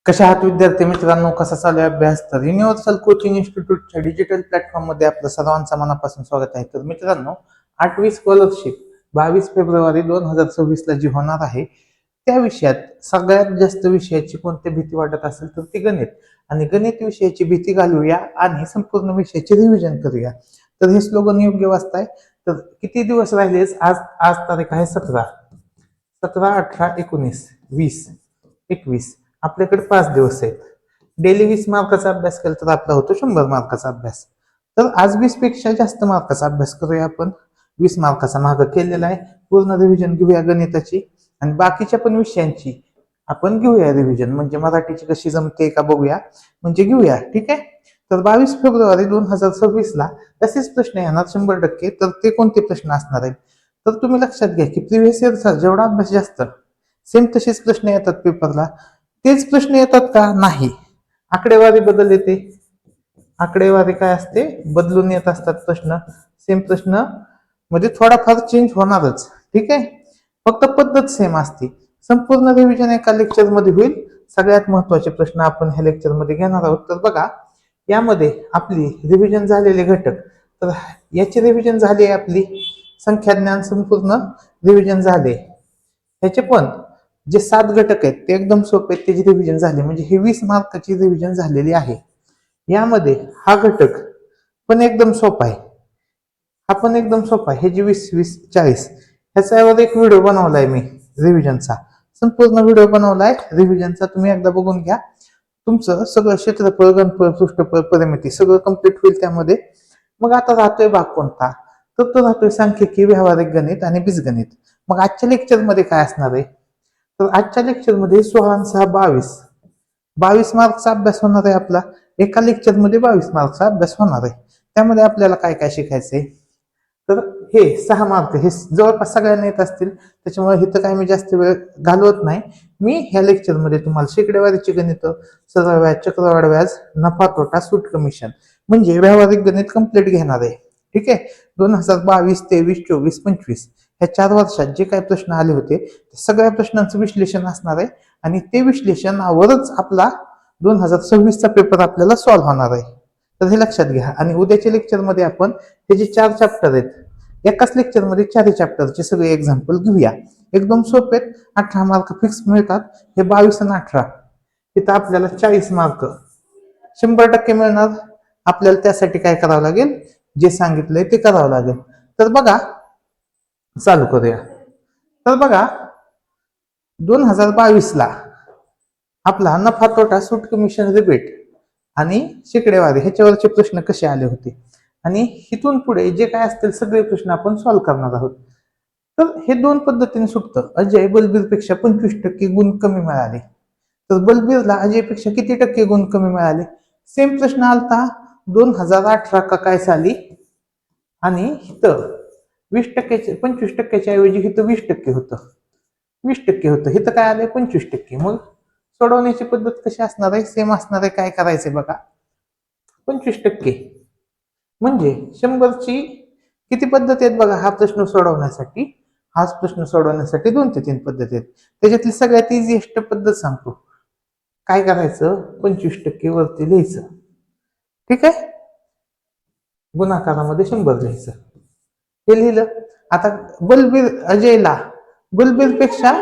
कशा आहात विद्यार्थी मित्रांनो, कसा चालू आहे अभ्यास? तर युनिव्हर्सल कोचिंग इन्स्टिट्यूटच्या डिजिटल प्लॅटफॉर्म मध्ये आपलं सर्वांचं मनापासून स्वागत आहे. तर मित्रांनो, 8वी स्कॉलरशिप 22 फेब्रुवारी 2026 ला जी होणार आहे त्या विषयात सगळ्यात जास्त विषयाची कोणती भीती वाटत असेल तर ती गणित. आणि गणित विषयाची भीती घालूया आणि संपूर्ण विषयाचे रिव्हिजन करूया. तर हे स्लोगन योग्य वाचताय. तर किती दिवस राहिलेच? आज आज तारीख आहे 17, 18, 19, 20, 21. आपल्याकडे 5 दिवस आहेत. डेली 20 मार्काचा अभ्यास केला तर आपला होतो 100 मार्काचा अभ्यास. तर आज 20 पेक्षा जास्त मार्काचा अभ्यास करूया आपण. 20 मार्काचा मार्ग केलेला आहे. पूर्ण रिव्हिजन घेऊया गणिताची आणि बाकीच्या पण विषयांची आपण घेऊया रिव्हिजन. म्हणजे मराठीची कशी जमते का बघूया, म्हणजे घेऊया. ठीक आहे. तर 22 फेब्रुवारी 2026 ला तसेच प्रश्न येणार 100%. तर ते कोणते प्रश्न असणार आहेत? तर तुम्ही लक्षात घ्या की प्रिव्हियस इयरचा जेवढा अभ्यास जास्त सेम तसेच प्रश्न येतात पेपरला. तेच प्रश्न येतात का? नाही. आकडेवारी बदल येते. आकडेवारी काय असते? बदलून येत असतात प्रश्न. सेम प्रश्न मध्ये थोडाफार चेंज होणारच. ठीक आहे. फक्त पद्धत सेम असते. संपूर्ण रिव्हिजन एका लेक्चर मध्ये होईल. सगळ्यात महत्वाचे प्रश्न आपण ह्या लेक्चर मध्ये घेणार आहोत. तर बघा, यामध्ये आपली रिव्हिजन झालेले घटक, तर याची रिव्हिजन झाली आहे आपली संख्या ज्ञान संपूर्ण रिव्हिजन झाले. ह्याचे पण जे 7 घटक आहेत ते एकदम सोपे आहेत, त्याची रिव्हिजन झाली. म्हणजे हे 20 मार्काची रिव्हिजन झालेली आहे. यामध्ये हा घटक पण एकदम सोपा आहे. हा पण एकदम सोपा आहे. हे जे 20, 20, 40 ह्याच्यावर एक व्हिडिओ बनवलाय मी रिव्हिजनचा. संपूर्ण व्हिडिओ बनवलाय रिव्हिजनचा. तुम्ही एकदा बघून घ्या. तुमचं सगळं क्षेत्रफळ, घनफळ, पृष्ठफळ, परिमिती सगळं कंप्लीट होईल त्यामध्ये. मग आता राहतोय भाग कोणता? तर तो राहतोय सांख्यिकी, व्यावहारिक गणित आणि बीजगणित. मग आजच्या लेक्चर मध्ये काय असणार आहे? तर आजच्या लेक्चर मध्ये 16 आणि 6 22 मार्कचा अभ्यास होणार आहे आपला. एका लेक्चर मध्ये 22 मार्कचा अभ्यास होणार आहे. त्यामध्ये आपल्याला काय काय शिकायचंय? तर हे 6 मार्क हे जवळपास सगळ्यांना येत असतील, त्याच्यामुळे इथं काय मी जास्त वेळ घालवत नाही. मी ह्या लेक्चर मध्ये तुम्हाला शेकडेवारीचे गणित, सरळ व्याज, चक्रवाढ व्याज, नफा तोटा, सूट कमिशन म्हणजे व्यावहारिक गणित कंप्लीट घेणार आहे. ठीक आहे. 2022, 23, 24, 25 ह्या 4 वर्षात जे काही प्रश्न आले होते सगळ्या प्रश्नांचं विश्लेषण असणार आहे. आणि ते विश्लेषणावरच आपला 2026 चा पेपर आपल्याला सॉल्व्ह होणार आहे. तर हे लक्षात घ्या. आणि उद्याच्या लेक्चर मध्ये आपण हे जे 4 चॅप्टर आहेत, एकाच लेक्चर मध्ये 4 चॅप्टरचे सगळे एक्झाम्पल घेऊया. एकदम सोपे आहेत. 18 मार्क फिक्स मिळतात. हे 22 आणि 18 इथं आपल्याला 40 मार्क 100% मिळणार. आपल्याला त्यासाठी काय करावं लागेल? जे सांगितलंय ते करावं लागेल. तर बघा, चालू करूया. तर बघा, 2022 ला आपला नफा तोटा, सूट कमिशन, रिबेट आणि शेकडेवारी ह्याच्यावरचे प्रश्न कसे आले होते आणि इथून पुढे जे काय असतील सगळे प्रश्न आपण सॉल्व्ह करणार आहोत. तर हे 2 पद्धतीने सुटतं. अजय बलबीर पेक्षा 25% गुण कमी मिळाले. तर बलबीरला अजय पेक्षा किती टक्के गुण कमी मिळाले? सेम प्रश्न आलता 2018 का काय साली, आणि इथं 20%, 25%च्या ऐवजी इथं 20% होतं. 20% होतं. इथं काय आलंय? 25%. मग सोडवण्याची पद्धत कशी असणार आहे? सेम असणार आहे. काय करायचंय बघा, 25% म्हणजे 100ची किती पद्धत आहेत बघा हा प्रश्न सोडवण्यासाठी. हाच प्रश्न सोडवण्यासाठी 2 ते 3 पद्धती आहेत. त्याच्यातली सगळ्यात इझिएस्ट पद्धत सांगतो. काय करायचं? 25% वरती लिहायचं. ठीक आहे. गुणाकारामध्ये 100 लिहायचं. हे लिहिलं. आता बलबीर पेक्षा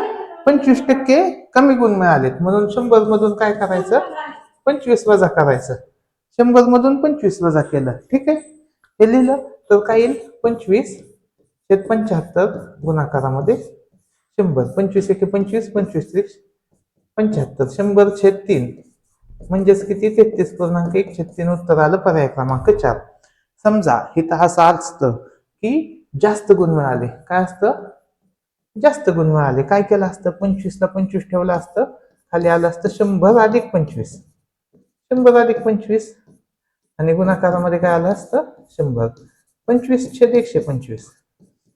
25% कमी गुण मिळालेत म्हणून 100 मधून काय करायचं? 25 वजा करायचं. 100 मधून 25 वजा केलं. ठीक आहे. हे लिहिलं तर काय येईल? 25/75 गुणाकारामध्ये 100. 25 एके 25, 25 त्रिक 75, 100/3 म्हणजेच किती? 33.1 उत्तर आलं पर्याय क्रमांक 4. समजा इथं असं असतं की जास्त गुण मिळाले. काय असतं? जास्त गुण मिळाले. काय केलं असतं? 25 ला 25 ठेवलं असतं. खाली आलं असतं 100 अधिक 25. 100 अधिक 25 आणि गुणाकारामध्ये काय आलं असतं? 100. 25/125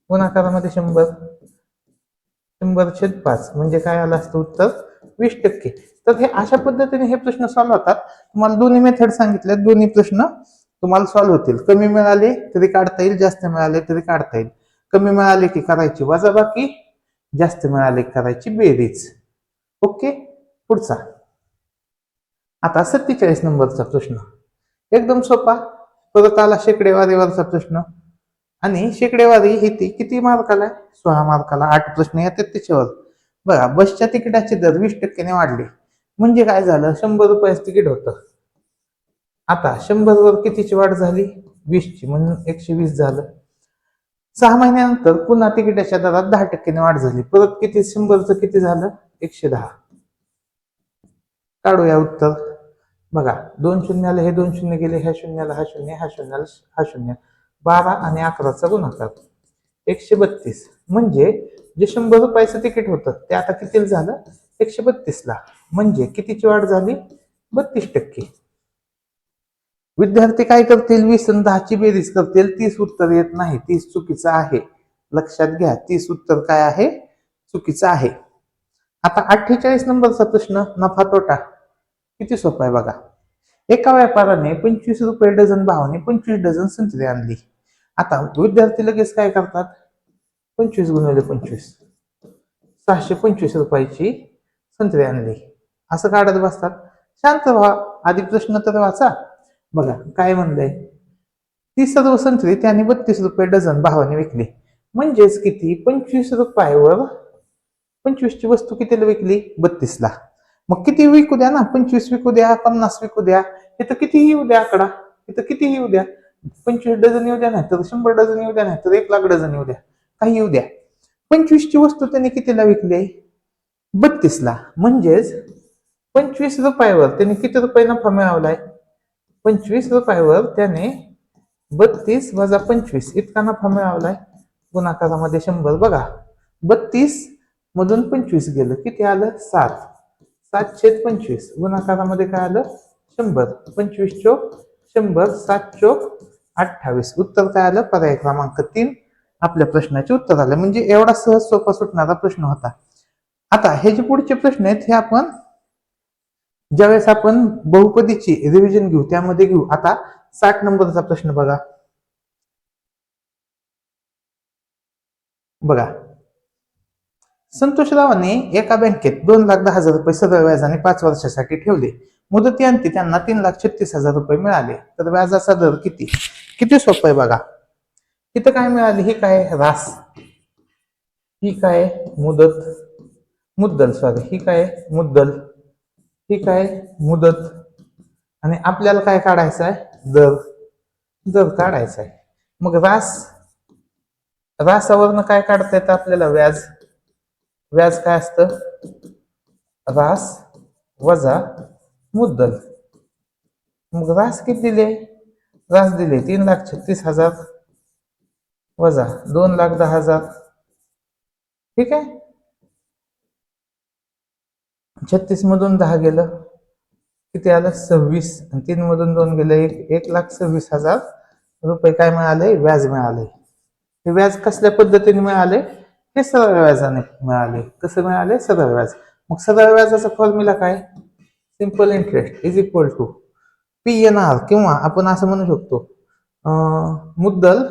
गुणाकारामध्ये 100. 100/5 म्हणजे काय आलं असतं उत्तर? 20%. तर हे अशा पद्धतीने हे प्रश्न सॉल्व्ह होतात. तुम्हाला दोन्ही मेथड सांगितल्या, दोन्ही प्रश्न तुम्हाला सॉल्व्ह होतील. कमी मिळाले तरी काढता येईल, जास्त मिळाले तरी काढता येईल. कमी मिळाले की करायची वजाबाकी, जास्त मिळाले की करायची बेरीज. ओके. पुढचा आता 47 नंबरचा प्रश्न एकदम सोपा. परत आला शेकडेवारीवरचा प्रश्न. आणि शेकडेवारी ही ती किती मार्काला आहे? 16 मार्काला 8 प्रश्न येतात त्याच्यावर. बघा, बसच्या तिकिटाचे दर 20% वाढले. म्हणजे काय झालं? 100 रुपयाचं तिकीट होतं, आता 100 वर कितीची वाढ झाली? 20ची, म्हणून 120 झालं. 6 महिन्यानंतर पुन्हा तिकिटाच्या दरात 10% वाढ झाली. परत किती? 100चं किती झालं? 110. काढूया उत्तर. बघा, 2 शून्याला हे 2 शून्य गेले, ह्या शून्याला हा शून्य, ह्या शून्याला हा शून्य. 12 आणि 11चा गुणाकार 132. म्हणजे जे 100 रुपयाचं तिकीट होतं ते आता कितीला झालं? 132ला. म्हणजे कितीची वाढ झाली? 32%. विद्यार्थी काय करतील? 20 आणि 10ची बेरीज करतील. 30 उत्तर येत नाही. 30 चुकीचं आहे. लक्षात घ्या, 30 उत्तर काय आहे? चुकीचं आहे. आता 48 नंबरचा प्रश्न, नफा तोटा. किती सोपा आहे बघा. एका व्यापाऱ्याने 25 रुपये डझन भावाने 25 डझन संत्री आणली. आता विद्यार्थी लगेच काय करतात? 25 गुणिले 25, 625 रुपयाची संत्री आणली, असं काढत बसतात. शांत व्हा, आधी प्रश्न तर वाचा. बघा काय म्हणलंय, ती सर्व संत्री त्याने 32 रुपये डझन भावाने विकली. म्हणजेच किती? 25 रुपयावर 25ची वस्तू कितीला विकली? 32ला. मग किती विकू द्या ना, 25 विकू द्या, 50 विकू द्या, इथं कितीही येऊ द्या आकडा, इथं कितीही येऊ द्या. 25 डझन येऊ द्या, नाही तर 100 डझन येऊ द्या, नाही तर 1 लाख डझन येऊ द्या, काही येऊ द्या. 25ची वस्तू त्याने कितीला विकली? 32ला. म्हणजेच 25 रुपयावर त्याने किती रुपये नफा मिळवलाय? 25 रुपयावर त्याने 32 वजा 25 इतका नफा मिळवलाय. गुणाकारामध्ये 100. बघा, 32 मधून 25 गेलं, किती आलं? 7. 7/25. गुणाकारामध्ये काय आलं? 100. 25 चोक 100, 7 चोक 28. उत्तर काय आलं? पर्याय क्रमांक 3 आपल्या प्रश्नाचे उत्तर आलं. म्हणजे एवढा सहज सोपा सुटणारा प्रश्न होता. आता हे जे पुढचे प्रश्न आहेत हे आपण ज्यावेळेस आपण बहुपदीची रिव्हिजन घेऊ त्यामध्ये घेऊ. आता 60 नंबरचा प्रश्न बघा. बघा, संतोषरावांनी एका बँकेत 2,10,000 रुपये सरळ व्याजाने 5 वर्षासाठी ठेवले. मुदतीअंती त्यांना 3,36,000 रुपये मिळाले. तर व्याजाचा दर किती? किती सोपं आहे बघा. इथं काय मिळाले? ही काय? रास. ही काय? मुद्दल सॉरी, ही काय? मुद्दल. ही काय? मुदत. आणि आपल्याला काय काढायचं आहे? दर काढायचा आहे. मग रासावरनं काय काढता येतं आपल्याला? व्याज काय असतं? रास वजा मुद्दल. मग रास किती दिले? रास दिले 3,36,000 वजा 2,10,000. ठीक आहे. 36 मधून 10 गेलं, किती आलं? 26. आणि 3 मधून 2 गेलं, 1,26,000 रुपये काय मिळाले? व्याज मिळाले. हे व्याज कसल्या पद्धतीने मिळाले? हे सरळ व्याजाने मिळाले. कसं मिळाले? सरळ व्याज. मग सरळ व्याजाचा फॉर्म्युला काय? Simple interest is equal to PNR, किंवा आपण असं म्हणू शकतो मुद्दल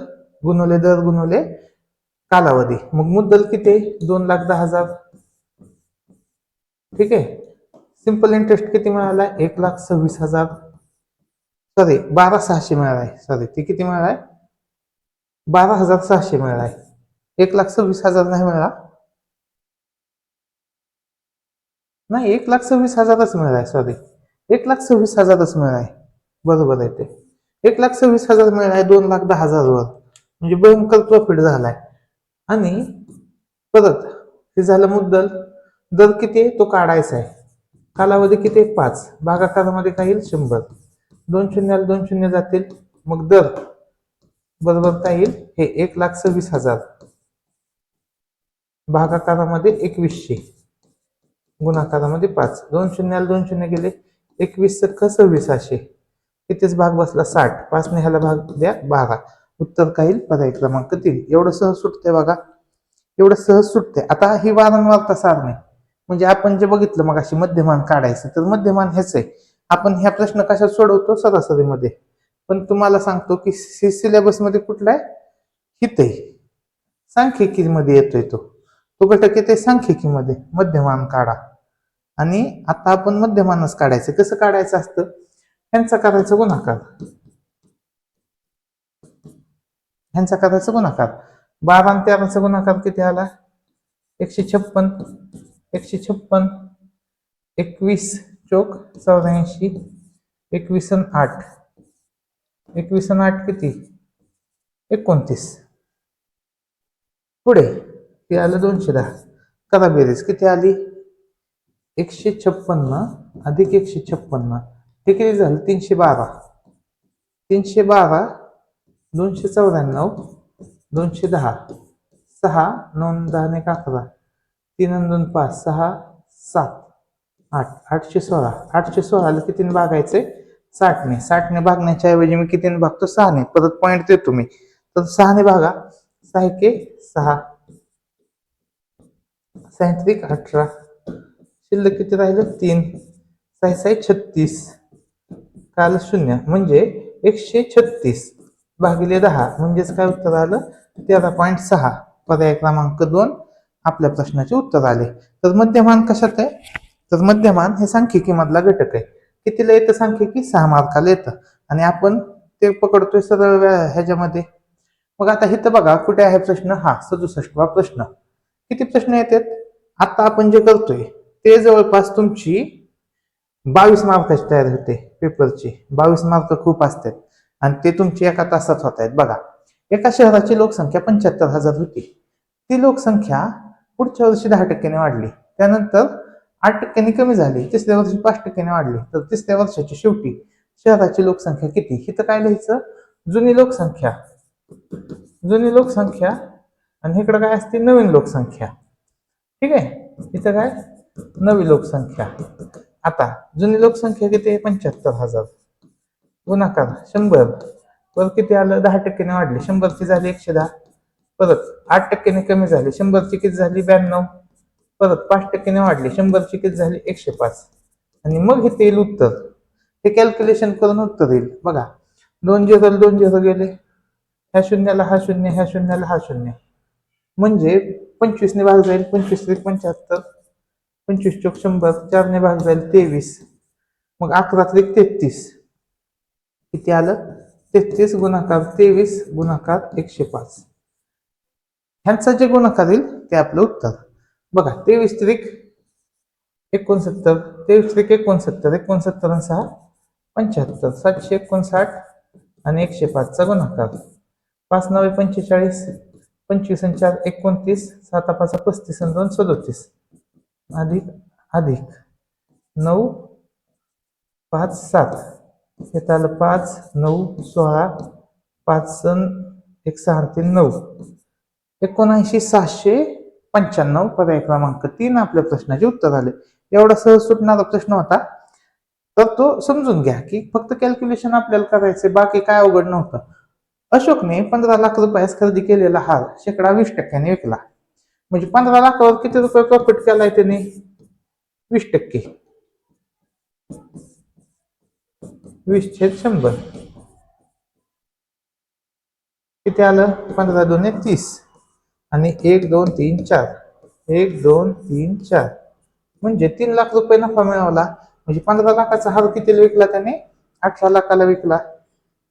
गुणवले दर गुणवले कालावधी. मग मुद्दल किती? 2,10,000. ठीक आहे. सिंपल इंटरेस्ट किती मिळाला? 1,26,000. सॉरी, 12,600 मिळालाय. सॉरी, ते किती मिळालाय? 12,600 मिळालाय. 1,26,000 नाही मिळाला. नाही, 1,26,000च मिळालाय. सॉरी, 1,26,000च मिळालाय. बरोबर आहे ते. 1,26,000 मिळालाय 2,10,000 वर. म्हणजे भयंकर प्रॉफिट झालाय. आणि परत हे झालं मुद्दल. दर किती आहे तो काढायचा आहे. कालावधी किती आहे? 5. भागाकारामध्ये काय येईल? 100. 2 शून्याला 2 शून्य जातील. मग दर बरोबर काय येईल? हे 1,26,000 भागाकारामध्ये 2100 गुणाकारामध्ये 5. 2 शून्याला 2 शून्य गेले, 21 + 2600. कितीच भाग बसला? 60. 5 ने ह्याला भाग द्या 12. उत्तर काय येईल? पर्याय क्रमांक 3. एवढं सहज सुटते बघा, एवढं सहज सुटते. आता ही वारंवारता सारणी, म्हणजे आपण जे बघितलं मग अशी मध्यमान काढायचं, तर मध्यमान हेच आहे. आपण ह्या प्रश्न कशात सोडवतो? सरासरीमध्ये. पण तुम्हाला सांगतो की सिलेबस मध्ये कुठला आहे? हित आहे, सांख्यिकीमध्ये येतोय तो घटक येते सांख्यिकीमध्ये. मध्यमान काढा आणि आता आपण मध्यमानच काढायचं. कसं काढायचं असतं, ह्यांचा करायचा गुणाकार, ह्यांचा करायचा गुणाकार. 12 आणि 13चा गुणाकार किती आला? 156. 156, 21 चोक 84, 21 आणि 8, 21 आणि 8 किती? 29. पुढे ते आलं 210. करा बेरीज, किती आली? 156 अधिक 156, हे किती झालं? 312. 312, 294, 210, 6, 9, 10 ने 11, 3 आणि 2 5, 6, 7, 8, 816. 816 किती भागायचे? 60 ने. 60 ने भागण्याच्या ऐवजी मी किती भागतो? 6 ने. परत पॉईंट देतो मी, तर 6 ने भागा. 6 के 6, 6 18, शिल्लक किती राहिलं? 3, 6 36, काल 0, म्हणजे 136 भागिले 10, म्हणजेच काय उत्तर आलं? 13.6. पर्याय क्रमांक 2 आपल्या प्रश्नाचे उत्तर आले. तर मध्यमान कशात आहे? तर मध्यमान हे सांख्यिकी मधला घटक आहे. कितीला येतं सांख्यिकी? 6 मार्काला येतं, आणि आपण ते पकडतोय सरळ ह्याच्यामध्ये. मग आता इथं बघा कुठे आहे प्रश्न? हा 67वा प्रश्न. किती प्रश्न येतात? आता आपण जे करतोय ते जवळपास तुमची 22 मार्काची तयारी होते पेपरची. 22 मार्क खूप असतात, आणि ते तुमची एका तासात होत आहेत. बघा, एका शहराची लोकसंख्या 75,000 होती. ती लोकसंख्या पुढच्या वर्षी 10% वाढली, त्यानंतर 8% कमी झाली, तिसऱ्या वर्षी 5% वाढली, तर तिसऱ्या वर्षाच्या शेवटी शहराची लोकसंख्या किती? इथं काय लिहायचं? जुनी लोकसंख्या, जुनी लोकसंख्या, आणि इकडं काय असते? नवीन लोकसंख्या. ठीक आहे, इथं काय? नवी लोकसंख्या. आता जुनी लोकसंख्या किती आहे? 75,000, गुणाकार 100, परत किती आलं? 10% वाढली, 100ची झाली 110, परत 8% कमी झाली, 100ची किती झाली? 92, परत 5% वाढली, 100ची किती झाली? 105, आणि मग इथे येईल उत्तर. हे कॅल्क्युलेशन करून उत्तर येईल. बघा, 2 0 2 0 गेले, ह्या शून्याला हा शून्य, ह्या शून्याला हा शून्य, म्हणजे 25 ने भाग जाईल, 25 त्रिक 75, 25 चोक 100, 4 ने भाग जाईल 23, मग 11 त्रिक 33, किती आलं? 33 गुणाकार 23 गुणाकार 105. ह्यांचा जे गुणाकार येईल ते आपलं उत्तर. बघा, 23 त्रिक 69, 23 त्रिक 69, 69 आणि 6 75, 759 आणि 105चा गुणाकार. 5 9 45, 25 आणि 4 29, 7 5 35 आणि 2 37, अधिक अधिक 9 5 7, हे आलं 5 9 16, 5 1 6 3 9, 79,795. पर्याय क्रमांक 3 आपल्या प्रश्नाचे उत्तर आले. एवढा सहज सुटणारा प्रश्न होता, तर तो समजून घ्या की फक्त कॅल्क्युलेशन आपल्याला करायचे, बाकी काय अवघड नव्हतं. अशोकने 15 लाख रुपयास खरेदी केलेला हार शेकडा 20% विकला, म्हणजे 15 लाखावर किती रुपये प्रॉफिट केलाय त्याने? 20%. 20/100 किती आलं? 15 2 30, आणि 1 2 3 4, 1 2 3 4, म्हणजे 3 लाख रुपये नफा मिळवला. म्हणजे 15 लाखाचा हार कितीला विकला त्याने? 18 लाखाला विकला.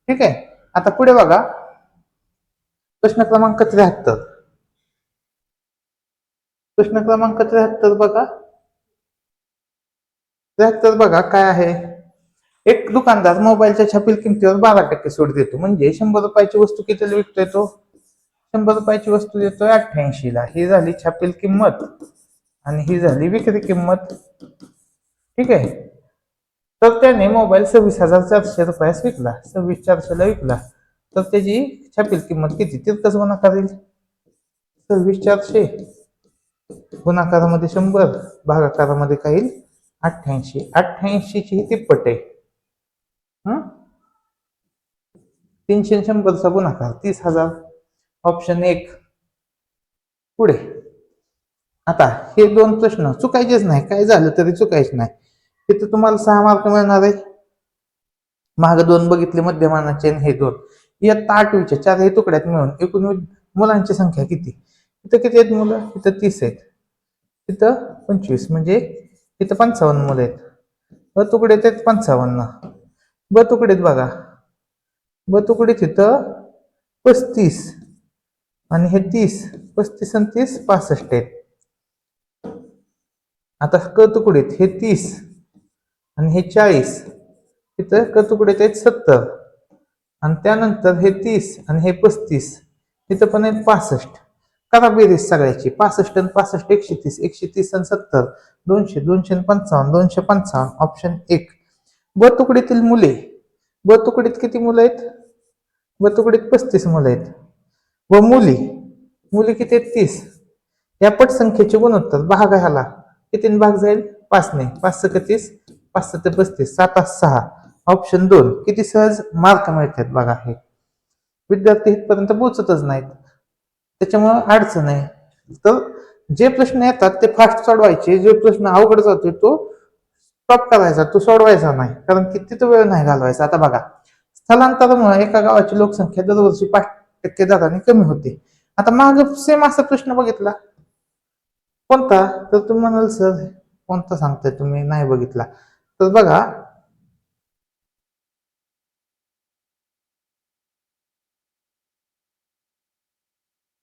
ठीक आहे, आता पुढे बघा, प्रश्न क्रमांक 73. प्रश्न क्रमांक 73 बघा. 73 बघा काय आहे? एक दुकानदार मोबाईलच्या छापील किमतीवर 12% सूट देतो, म्हणजे 100 रुपयाची वस्तू कितीला विकतोय तो? 100 रुपयाची वस्तू देतोय 88 ला. ही झाली छापील किंमत, आणि ही झाली विक्री किंमत. ठीक आहे, तर त्याने मोबाईल 26,400 रुपयास विकला, 26,400 ला विकला, तर त्याची छापील किंमत किती? तितकंच गुणाकार येईल. 26,400 गुणाकारामध्ये 100, भागाकारामध्ये काय येईल? 88. 88 ची ही तिप्पट आहे. 300 100चा गुणाकार 30,000. ऑप्शन 1. पुढे आता हे 2 प्रश्न चुकायचेच नाही, काय झालं तरी चुकायचं नाही. तिथे तुम्हाला 6 मार्क मिळणार आहे. माग 2 बघितले मध्यमानाचे, हे 2. इयत्ता 8वीच्या 4 हे तुकड्यात मिळून एकूण मुलांची संख्या किती? इथं किती आहेत मुलं? इथं 30 आहेत, इथं 25, म्हणजे इथं 55 मुलं आहेत. ब तुकडीत आहेत 55. ब तुकडीत बघा, ब तुकडीत इथं 35 आणि हे 30, 35 आणि 30 65 आहेत. आता क तुकडीत हे 30 आणि हे 40, इथं क तुकडीत आहेत 70 आणि त्यानंतर हे 30 आणि हे 35, इथं पण आहेत 65. करा बेरीज सगळ्याची. 65 आणि 65 130, 130 आणि 70 200, 255, 255. ऑप्शन 1. ब तुकडीतील मुले. ब तुकडीत किती मुलं आहेत? ब तुकडीत 35 मुलं आहेत. व मुली, मुली किती आहेत? 30. या पटसंख्येचे गुणोत्तर भाग ह्याला कितीने भाग जाईल? 5 ने. 5 × 30, 5 × 35, 7 × 6. ऑप्शन 2. किती सहज मार्क मिळतात बघा. हे विद्यार्थी इथपर्यंत पोहोचतच नाहीत, त्याच्यामुळे अडचण आहे. तर जे प्रश्न येतात ते फास्ट सोडवायचे, जे प्रश्न अवघड जातोय तो स्टॉप करायचा, तो सोडवायचा नाही, कारण की तिथं वेळ नाही घालवायचा. आता बघा, स्थलांतरामुळे एका गावाची लोकसंख्या दरवर्षी 5% दराने कमी होते. आता माग सेम असा प्रश्न बघितला कोणता, तर तुम्ही म्हणाल सर कोणता सांगताय तुम्ही, नाही बघितला. तर बघा,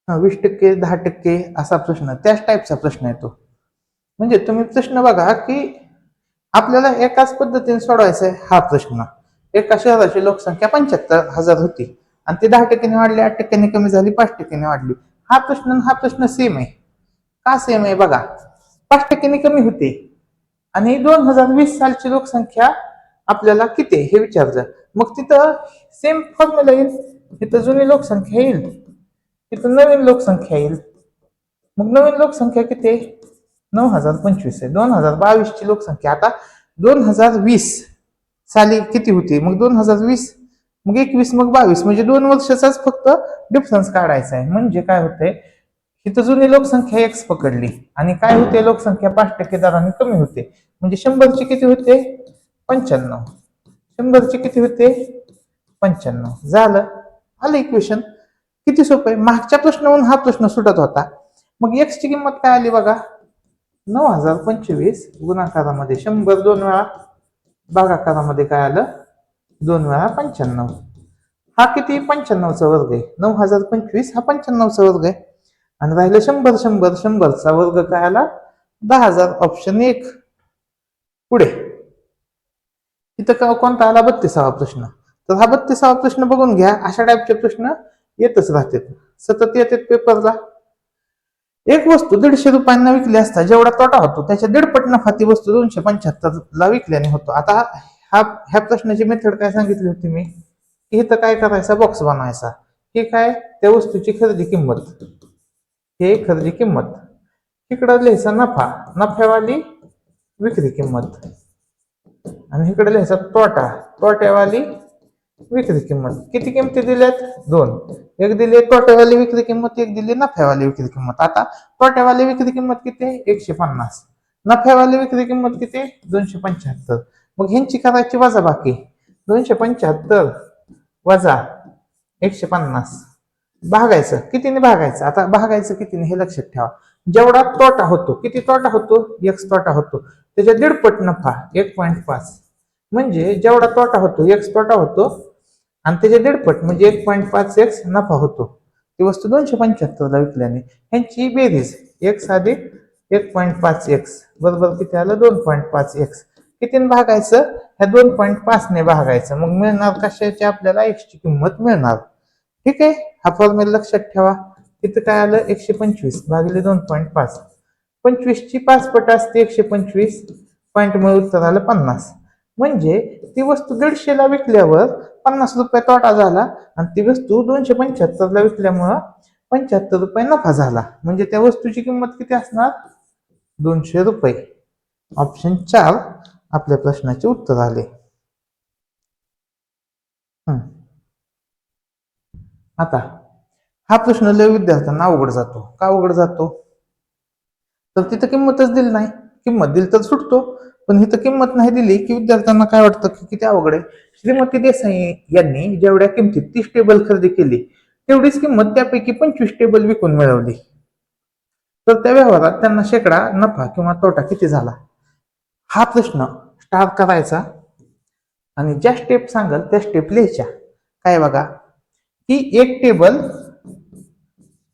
20%, 10% असा प्रश्न, त्याच टाईपचा प्रश्न येतो. म्हणजे तुम्ही प्रश्न बघा की आपल्याला एकाच पद्धतीने सोडवायचा आहे हा प्रश्न. एका शहराची लोकसंख्या 75,000 होती आणि ती 10% वाढली, 8% कमी झाली, 5% वाढली. हा प्रश्न हा प्रश्न सेम आहे. का सेम आहे बघा, 5% कमी होते आणि 2020 सालची लोकसंख्या आपल्याला किती हे विचारलं. मग तिथं सेम फॉर्म्युला येईल. तिथं जुनी लोकसंख्या येईल, तिथं नवीन लोकसंख्या येईल. मग नवीन लोकसंख्या किती आहे? 9,025 आहे. 2022 ची लोकसंख्या आता 2020 साली किती होती, मग 2020, मग 21, मग 22, म्हणजे 2 वर्षाचाच फक्त डिफरन्स काढायचा आहे. म्हणजे काय होतंय, इथं जुनी लोकसंख्या एक्स पकडली आणि काय होते, लोकसंख्या 5% दराने कमी होते. म्हणजे 100ची किती होते? 95. 100ची किती होते? 95. झालं, आलं इक्वेशन. किती सोपं आहे. मागच्या प्रश्नावरून हा प्रश्न सुटत होता. मग एक्स ची किंमत काय आली बघा, 9,025 गुणाकारामध्ये 100 2 वेळा, भागाकारामध्ये काय आलं, 2 वेळा 95. हा किती? 95चा वर्ग आहे. 9,025 हा 95चा वर्ग आहे. आणि राहिलं 100, 100, 100चा वर्ग काय आला? 10,000. ऑप्शन 1. पुढे इथं कोणता आला? 32वा प्रश्न. तर हा 32वा प्रश्न बघून घ्या. अशा टाईपचे प्रश्न येतच राहतात, सतत येतात पेपरला. एक वस्तू 150 रुपयांना विकली असता जेवढा तोटा होतो त्याच्या 1.5 नफा ती वस्तू 275 ला विकल्याने होतो. आता ह्या प्रश्नाची मेथड काय सांगितली होती मी, की इथं काय करायचा, बॉक्स बनवायचा. हे काय, त्या वस्तूची खरेदी किंमत, हे खरेदी किंमत, इकडं लिहायचा नफा, नफ्यावाली विक्री किंमत, आणि इकडे लिहायचा तोटा, तोट्यावाली विक्री किंमत. किती किमती दिल्यात? 2. एक दिली तोट्यावाली विक्री किंमत, एक दिली नफ्यावाली विक्री किंमत. आता तोट्यावाली विक्री किंमत किती आहे? 150. नफ्यावाली विक्री किंमत किती आहे? 275. मग ह्यांची करायची वजा बाकी, 275 वजा 150 भागायचं कितीने भागायचं. आता भागायचं कितीने हे लक्षात ठेवा. जेवढा तोटा होतो, किती तोटा होतो? x तोटा होतो, त्याच्या 1.5 नफा 1.5. म्हणजे जेवढा तोटा होतो, x तोटा होतो आणि त्याच्या 1.5 म्हणजे 1.5x नफा होतो. ती वस्तू 275 ला विकल्याने. ह्यांची बेरीज x अधिक 1.5x बरोबर किती आलं? 2.5x. कितीने भागायचं? ह्या 2.5 ने भागायचं. मग मिळणार कशाची आपल्याला? x ची किंमत मिळणार. ठीक आहे, हा फॉर्म्युला लक्षात ठेवा. इथं काय आलं? 125 भागिले 2.5. 25 ची 5 पट असते 125, पॉईंट मुळे उत्तर आलं 50. म्हणजे ती वस्तू 150 ला विकल्यावर 50 रुपये तोटा झाला आणि ती वस्तू 275 ला विकल्यामुळं 75 रुपये नफा झाला. म्हणजे त्या वस्तूची किंमत किती असणार? 200 रुपये. ऑप्शन 4 आपल्या प्रश्नाचे उत्तर आले. आता हा प्रश्न लय विद्यार्थ्यांना अवघड जातो. का अवघड जातो? तर तिथं किंमतच दिली नाही. किंमत दिली तर सुटतो, पण इथं किंमत नाही दिली की विद्यार्थ्यांना काय वाटतं की किती अवघड आहे. श्रीमती देसाई यांनी जेवढ्या किमतीत 30 टेबल खरेदी केली तेवढीच किंमत त्यापैकी 25 टेबल विकून मिळवली. तर त्या व्यवहारात त्यांना शेकडा नफा किंवा तोटा किती झाला? हा प्रश्न स्टार्ट करायचा आणि ज्या स्टेप सांगाल त्या स्टेप लिहायच्या. काय बघा, की एक टेबल,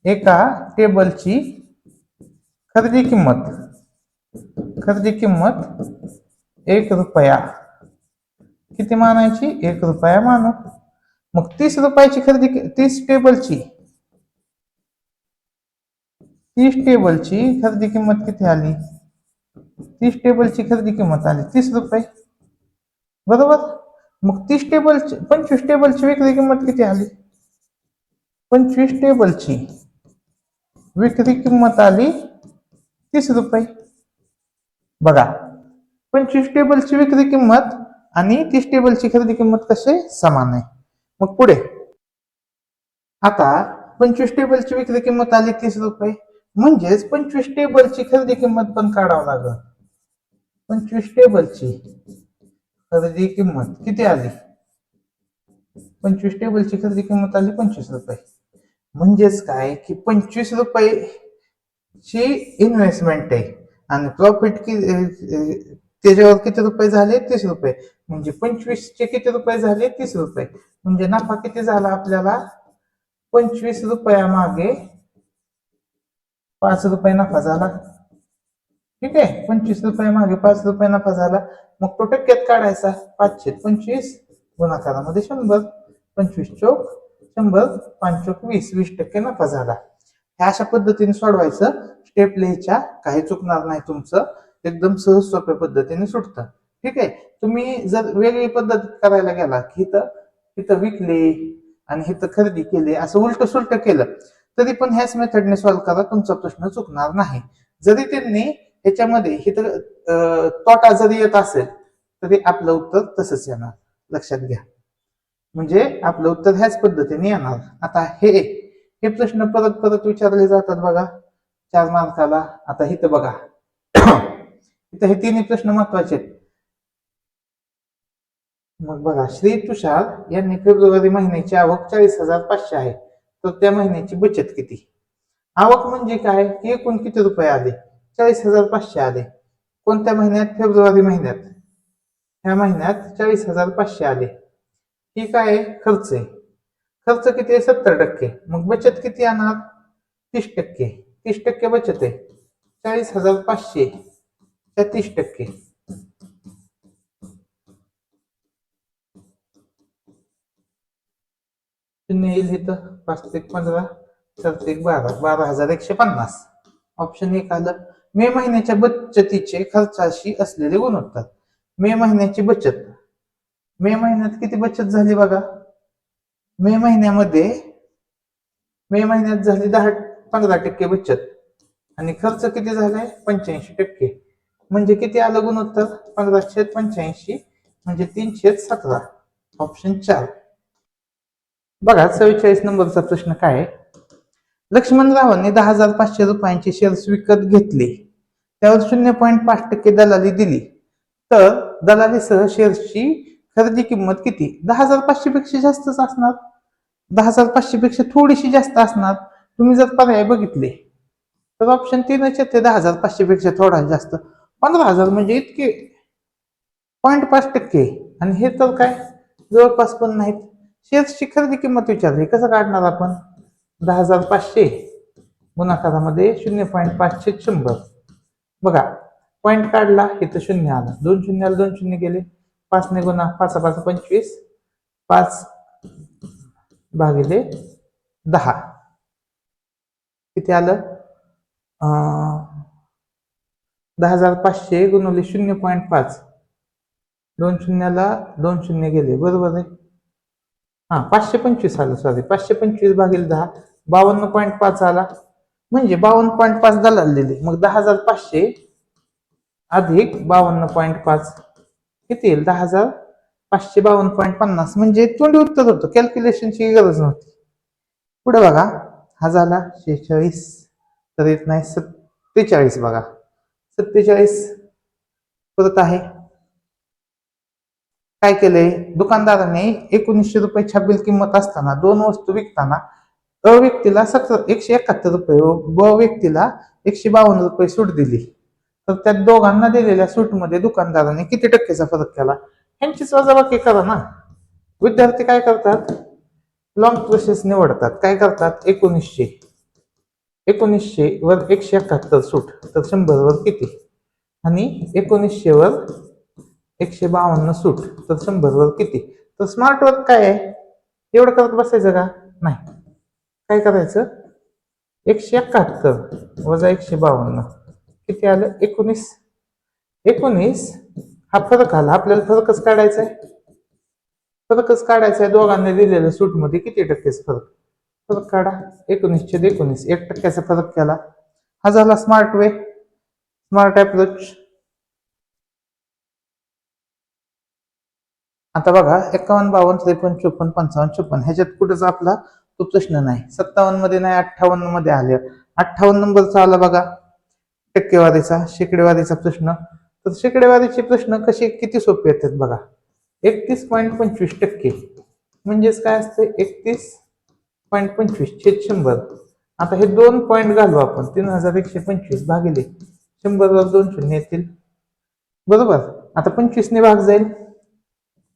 एका टेबलची खरेदी किंमत 1 रुपया. किती मानायची? 1 रुपया मानू. मग 30 रुपयाची खरेदी, 30 टेबलची खरेदी किंमत किती आली? 30 टेबलची खरेदी किंमत आली 30 रुपये, बरोबर. मग 25 टेबलची विक्री किंमत किती आली? 25 टेबलची विक्री किंमत आली 30 रुपये. बघा, 25 टेबलची विक्री किंमत आणि 30 टेबलची खरेदी किंमत कसे समान आहे. मग पुढे आता 25 टेबलची विक्री किंमत आली 30 रुपये, म्हणजेच 25 टेबलची खरेदी किंमत पण काढावं लागल. 25 टेबलची खरेदी किंमत किती आली? 25 टेबलची खरेदी किंमत आली 25 रुपये. म्हणजेच काय, की 25 रुपये इन्व्हेस्टमेंट आहे आणि प्रॉफिट त्याच्यावर किती रुपये झाले? 30 रुपये. म्हणजे 25चे किती रुपये झाले? 30 रुपये. म्हणजे नफा किती झाला आपल्याला? 25 रुपया मागे 5 रुपये नफा झाला. ठीक आहे, 25 रुपये मागे 5 रुपये नफा झाला. मग तो टक्क्यात काढायचा. 5/25 गुणाकारामध्ये 100. 25 चोक 100, 5 चोक 20, 20% नफा झाला. ह्या अशा पद्धतीने सोडवायचं. स्टेप लिहायच्या, काही चुकणार नाही तुमचं. एकदम सहज सोप्या पद्धतीने सुटतं. ठीक आहे. तुम्ही जर वेगळी पद्धत करायला गेला, की इथं विकले आणि इथं खरेदी केली, असं उलट सुलट केलं तरी पण ह्याच मेथडने सॉल्व्ह करा, तुमचा प्रश्न चुकणार नाही. जरी त्यांनी ह्याच्यामध्ये इथं तोटा जरी येत असेल तरी आपलं उत्तर तसंच येणार, लक्षात घ्या. म्हणजे आपलं उत्तर ह्याच पद्धतीने येणार. आता हे प्रश्न परत परत विचारले जातात बघा 4 मार्काला. आता इथं बघा, इथं हे तिन्ही प्रश्न महत्वाचे आहेत. मग बघा, श्री तुषार यांनी फेब्रुवारी महिन्याची आवक 40,500 आहे, तर त्या महिन्याची बचत किती? आवक म्हणजे काय, की एकूण किती रुपये आले? 40,500 आले. कोणत्या महिन्यात? फेब्रुवारी महिन्यात. ह्या महिन्यात 40,500 आले. ही काय खर्च आहे? खर्च किती आहे? 70%. मग बचत किती येणार? 30%. 30% बचत आहे. 40,500 च्या 30%. शून्य येईल इथं. 5/15, 4/12, 12,150. ऑप्शन 1 आलं. मे महिन्याच्या बचतीचे खर्चाशी असलेले गुणोत्तर. मे महिन्याची बचत, मे महिन्यात किती बचत झाली बघा. मे महिन्यात झाली 15% बचत आणि खर्च किती झालाय? 85%. म्हणजे किती आलं गुणोत्तर? 15/85 म्हणजे 3/17. ऑप्शन 4. बघा, 44 नंबरचा प्रश्न काय आहे? लक्ष्मणरावांनी 10,500 रुपयांचे शेअर्स विकत घेतले, त्यावर 0.5% दलाली दिली, तर दलालीसह शेअर्सची खरेदी किंमत किती? 10,500 पेक्षा जास्तच असणार. 10,500 पेक्षा थोडीशी जास्त असणार. तुम्ही जर पर्याय बघितले तर ऑप्शन 3च येते. 10,500 पेक्षा थोडा जास्त 15,000, म्हणजे इतके 0.5%. आणि हे तर काय जवळपास पण नाहीत. शेअर्सची खरेदी किंमत विचारली, कसं काढणार आपण? 10,500 गुणाकारामध्ये 0.5 100. बघा, पॉईंट काढला, इथं 0 आला, 2 शून्याला 2 शून्य गेले. 5 ने गुणा, 5 5 25, 5 भागिले 10 किती आलं? 10,500 गुणवले 0.5, 2 शून्याला 2 शून्य गेले, बरोबर आहे. 525 आलं, सॉरी, 525 भागिले 10, 52.5 आला. म्हणजे 52.5 दलाल दिले. मग 10,500 अधिक 52.5 किती येईल? 10,552.50. म्हणजे तोंडी उत्तर होतं, कॅल्क्युलेशनची गरज नव्हती. पुढे बघा, हा झाला 46, तर येत नाही 47. बघा 47 परत आहे. काय केलंय? दुकानदाराने 1900 रुपये छापील किंमत असताना 2 वस्तू विकताना अ व्यक्तीला 171 रुपये व ब व्यक्तीला 152 रुपये सूट दिली, तर त्या दोघांना दिलेल्या सूटमध्ये दुकानदाराने किती टक्केचा फरक केला, ह्यांचीच वजाबाकी करा ना. विद्यार्थी काय करतात, लॉंग प्रोसेस निवडतात. काय करतात, 1900 वर 171 सूट, तर 100 वर किती, आणि 1900 वर 152 सूट, तर 100 वर किती. तर स्मार्ट वर्क काय आहे, एवढं करत बसायचं का, नाही. काय करायचं, 171 वजा 152 किती आलं, 19 हा फरक आला. आपल्याला फरकच काढायचा आहे, दोघांनी दिलेल्या सूट मध्ये किती टक्केचा फरक काढा. 19 1% फरक केला. हा झाला स्मार्ट वे, स्मार्ट अप्रोच. आता बघा, 51 52 53 54 55 56 ह्याच्यात कुठेच आपला तो प्रश्न नाही. 57 मध्ये नाही, 58 मध्ये आले. 58 नंबरचा आला बघा, टक्केवारीचा, शेकडेवारीचा प्रश्न. तर शेकडेवारीचे प्रश्न कसे किती सोपे येतात बघा. 31.25% म्हणजेच काय असते, 31.25 छेद 100. आता हे 2 पॉईंट घालू आपण, 3125 भागिले 100 वर 2 शून्य येतील, बरोबर. आता 25 ने भाग जाईल,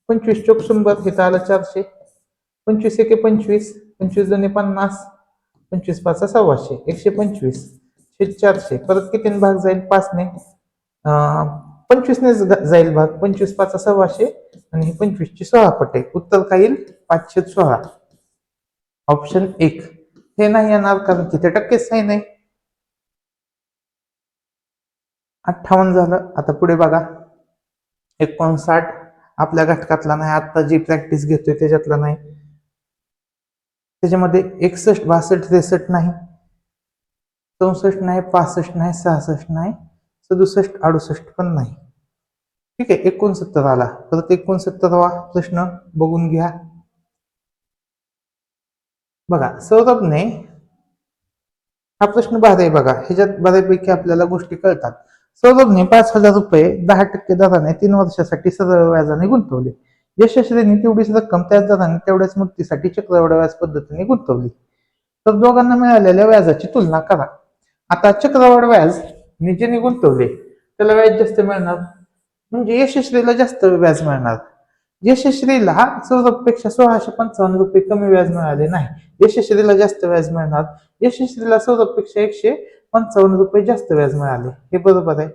25 चोक 100, हे आलं 400. 25 एके 25, 25 दोन्ही 50, 25 पाच 125, 125 छेद 400. परत किती भाग जाईल, 5 ने, 25 ने जाईल भाग, 25 पाच 125, आणि हे 25 ची 16 पट आहे. उत्तर काय येईल, 5/16. ऑप्शन 1 हे नाही येणार, कारण किती टक्केच नाही. 58 झालं. आता पुढे बघा, 59 आपल्या घटकातला नाही, आता जी प्रॅक्टिस घेतोय त्याच्यातला नाही. त्याच्यामध्ये 61 62 63 नाही, 64 नाही, 65 नाही, 66 नाही, 67 68 पण नाही. ठीक आहे, 69 आला. परत 69वा प्रश्न बघून घ्या. बघा, सौरभने, हा प्रश्न भारी आहे बघा, ह्याच्यात बऱ्यापैकी आपल्याला गोष्टी कळतात. सौरभने 5,000 रुपये 10% दराने 3 वर्षासाठी सरळ व्याजाने गुंतवले. यशस्वीने तेवढीच रक्कम त्याच दराने तेवढ्याच मुदतीसाठी चक्रवाढ व्याज पद्धतीने गुंतवली. तर दोघांना मिळालेल्या व्याजाची तुलना करा. आता चक्रवाढ व्याज ज्याने गुंतवले त्याला व्याज जास्त मिळणार, म्हणजे यशस्वीला जास्त व्याज मिळणार. यशस्वीला सौरभपेक्षा 1655 रुपये कमी व्याज मिळाले नाही, यशस्वीला जास्त व्याज मिळणार. यशस्वीला सौरभपेक्षा 155 रुपये जास्त व्याज मिळाले, हे बरोबर आहे.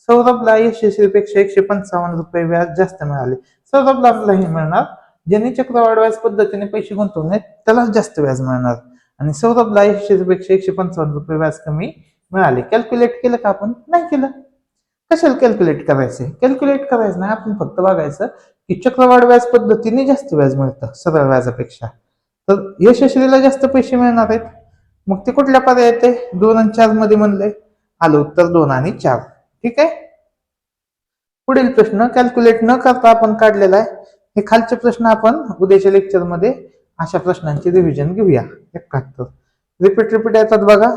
सौरभला यशस्वीपेक्षा 155 रुपये व्याज जास्त मिळाले. सौरभला हे मिळणार, ज्यांनी चक्रवाढ व्याज पद्धतीने पैसे गुंतवले त्याला जास्त व्याज मिळणार, आणि सौरभला यशस्वीपेक्षा 155 रुपये व्याज कमी मिळाले. कॅल्क्युलेट केलं का आपण, नाही केलं. कशाला कॅल्क्युलेट करायचे, कॅल्क्युलेट करायचं नाही, आपण फक्त बघायचं की चक्रवाढ व्याज पद्धतीने जास्त व्याज मिळतं सरळ व्याजापेक्षा. तर यशस्वीला जास्त पैसे मिळणार आहेत. मग ते कुठल्या पर्याय येते, 2 आणि 4 मध्ये म्हणले, आलं उत्तर 2 आणि 4. ठीक आहे. पुढील प्रश्न कॅल्क्युलेट न करता आपण काढलेला आहे. हे खालचे प्रश्न आपण उद्याच्या लेक्चर मध्ये अशा प्रश्नांची रिव्हिजन घेऊया. 71 रिपीट येतात बघा.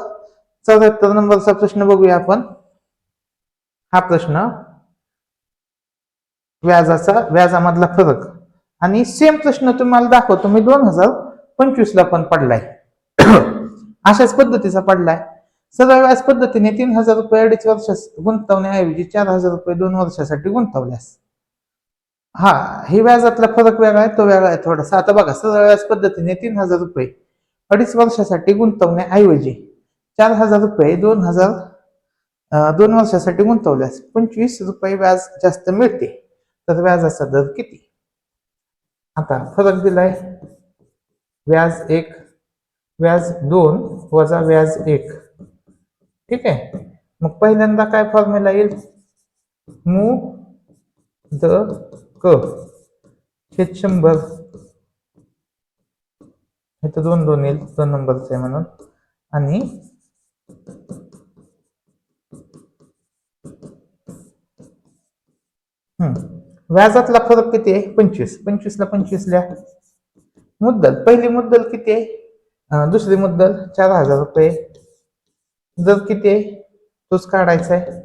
74 नंबरचा प्रश्न बघूया आपण. हा प्रश्न व्याजामधला फरक, आणि सेम प्रश्न तुम्हाला दाखवतो मी 2025 ला पण पडलाय. अशाच पद्धतीचा पडलाय. सरळ व्याज पद्धतीने 3,000 रुपये 2.5 वर्षास गुंतवण्याऐवजी 4,000 रुपये 2 वर्षासाठी गुंतवल्यास, हा हे व्याजातला फरक वेगळा आहे, तो वेगळा आहे थोडासा. आता बघा, सरळ व्याज पद्धतीने 3,000 रुपये 2.5 वर्षासाठी गुंतवण्याऐवजी 4,000 रुपये 2 वर्षासाठी गुंतवल्यास 25 रुपये व्याज जास्त मिळते. तर व्याजाचा दर किती. आता फरक दिलाय, व्याज 1 व्याज 2 वजा व्याज 1. ठीक आहे. मग पहिल्यांदा काय फॉर्म्युला येईल, मू द क छेद 100, हे तर 2 2 येईल, 2 नंबरचं आहे म्हणून, आणि व्याजातला फरक किती आहे, 25. 25 ला 25 लिहा. मुद्दल, पहिली मुद्दल किती आहे, दुसरी मुद्दल 4,000 रुपये. दर किती आहे तोच काढायचा आहे.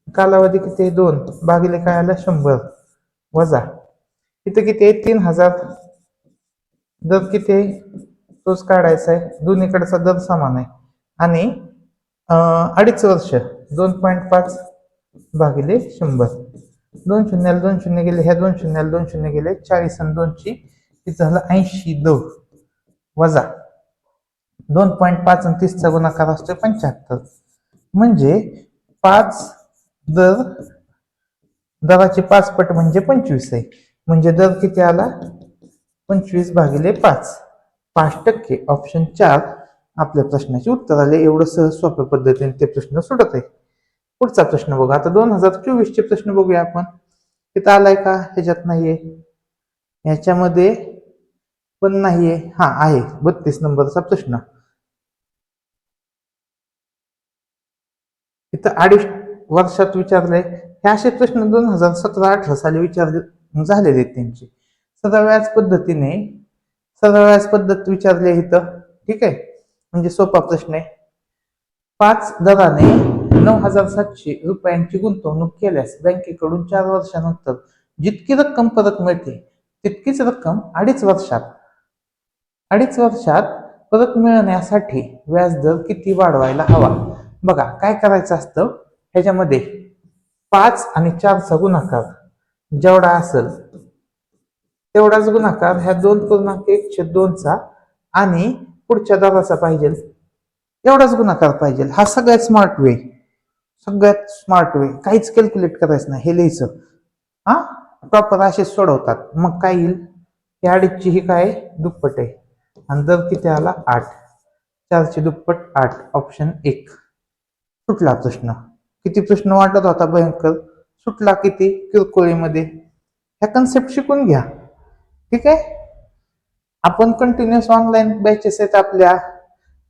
कालावधी किती आहे, 2 भागिले काय आलं, 100 वजा इथे किती आहे, 3,000. दर किती आहे तोच काढायचा आहे, दोन्हीकडचा दर समान आहे. आणि 2.5 वर्ष 2.5 भागिले 100. 2 शून्याला 2 शून्य गेले, ह्या 2 शून्याला 2 शून्य गेले, 40 आणि 2 ची किती झालं 80 द वजा 2.5 आणि 30चा गुणाकार असतो 75. म्हणजे 5 दर दराचे 5 पट म्हणजे 25 आहे. म्हणजे दर किती आला 25 भागिले 5, 5%. ऑप्शन 4 आपल्या प्रश्नाचे उत्तर आले. एवढं सहज सोप्या पद्धतीने ते प्रश्न सुटत आहे. पुढचा प्रश्न बघा. आता 2024 चे प्रश्न बघूया आपण. तिथं आलाय का, ह्याच्यात नाहीये, ह्याच्यामध्ये पण नाहीये, हा आहे 32 नंबरचा प्रश्न. इथं 2.5 वर्षात विचारलंय. हे असे प्रश्न 2017-18 साली विचारले झालेले आहेत त्यांचे. सरळ व्याज पद्धतीने सरळ व्याज पद्धत विचारली आहे इथं. ठीक आहे, म्हणजे सोपा प्रश्न आहे. 5 दराने 9,700 रुपयांची गुंतवणूक केल्यास बँकेकडून 4 वर्षानंतर जितकी रक्कम परत मिळते तितकीच रक्कम 2.5 वर्षात परत मिळण्यासाठी व्याजदर किती वाढवायला हवा. बघा काय करायचं असतं, ह्याच्यामध्ये 5 आणि 4चा गुणाकार जेवढा असेल तेवढाच गुणाकार ह्या 2.1/2चा आणि पुढच्या दराचा पाहिजे एवढाच गुणाकार पाहिजे. हा सगळ्यात स्मार्ट वे, सगळ्यात स्मार्ट वे. काहीच कॅल्क्युलेट करायचं नाही, हे लिहायचं. हा प्रॉपर असे सोडवतात. मग काय येईल, या 2.5ची ही काय दुप्पट आहे आणि दर किती आला 8, 4ची दुप्पट 8. ऑप्शन 1 सुटला प्रश्न. किती प्रश्न वाटत होता भयंकर, सुटला किती किरकोळीमध्ये. ह्या कन्सेप्ट शिकून घ्या. ठीक आहे, आपण कंटिन्युअस ऑनलाईन बॅचेस आहेत,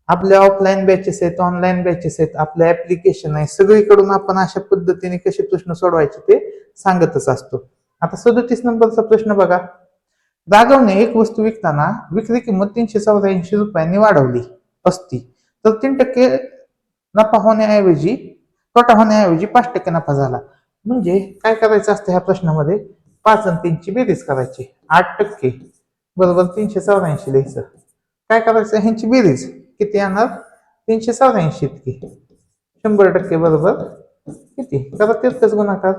आपल्या ऑफलाईन बॅचेस आहेत, ऑनलाईन बॅचेस आहेत, आपल्या ऍप्लिकेशन आहे, सगळीकडून आपण अशा पद्धतीने कसे प्रश्न सोडवायचे ते सांगतच असतो. आता 37 नंबरचा प्रश्न बघा. राघवने एक वस्तू विकताना विक्री किंमत 384 रुपयांनी वाढवली असती तर 3% नफा होण्याऐवजी तोटा होण्याऐवजी 5% नफा झाला. म्हणजे काय करायचं असतं ह्या प्रश्नामध्ये, 5 आणि 3ची बेरीज करायची. 8% बरोबर 384 लिहायचं. काय करायचं, ह्यांची बेरीज किती येणार 384 इतकी. 100% बरोबर किती, करा तितकंच गुणाकार.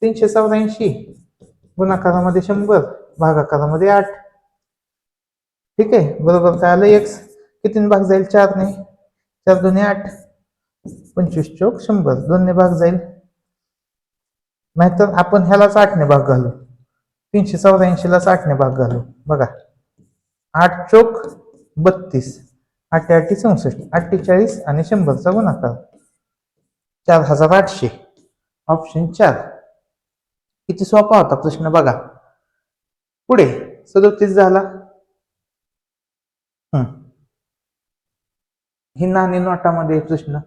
384 गुणाकारामध्ये 100, भागाकारामध्ये 8. ठीक आहे, बरोबर काय आलं x कितीने भाग जाईल 4 ने, 4 2 8, 25 चौक 100, 2 ने भाग जाईल. नाहीतर आपण ह्यालाच 8 ने भाग घालू, 384 ला 8 ने भाग घालू. बघा 8 चौक 32, 8 8 64, 48 आणि 100चा गुणाकार 4800. ऑप्शन 4. किती सोपा होता प्रश्न बघा. पुढे 37 झाला. ही नाणी नोटामध्ये प्रश्न.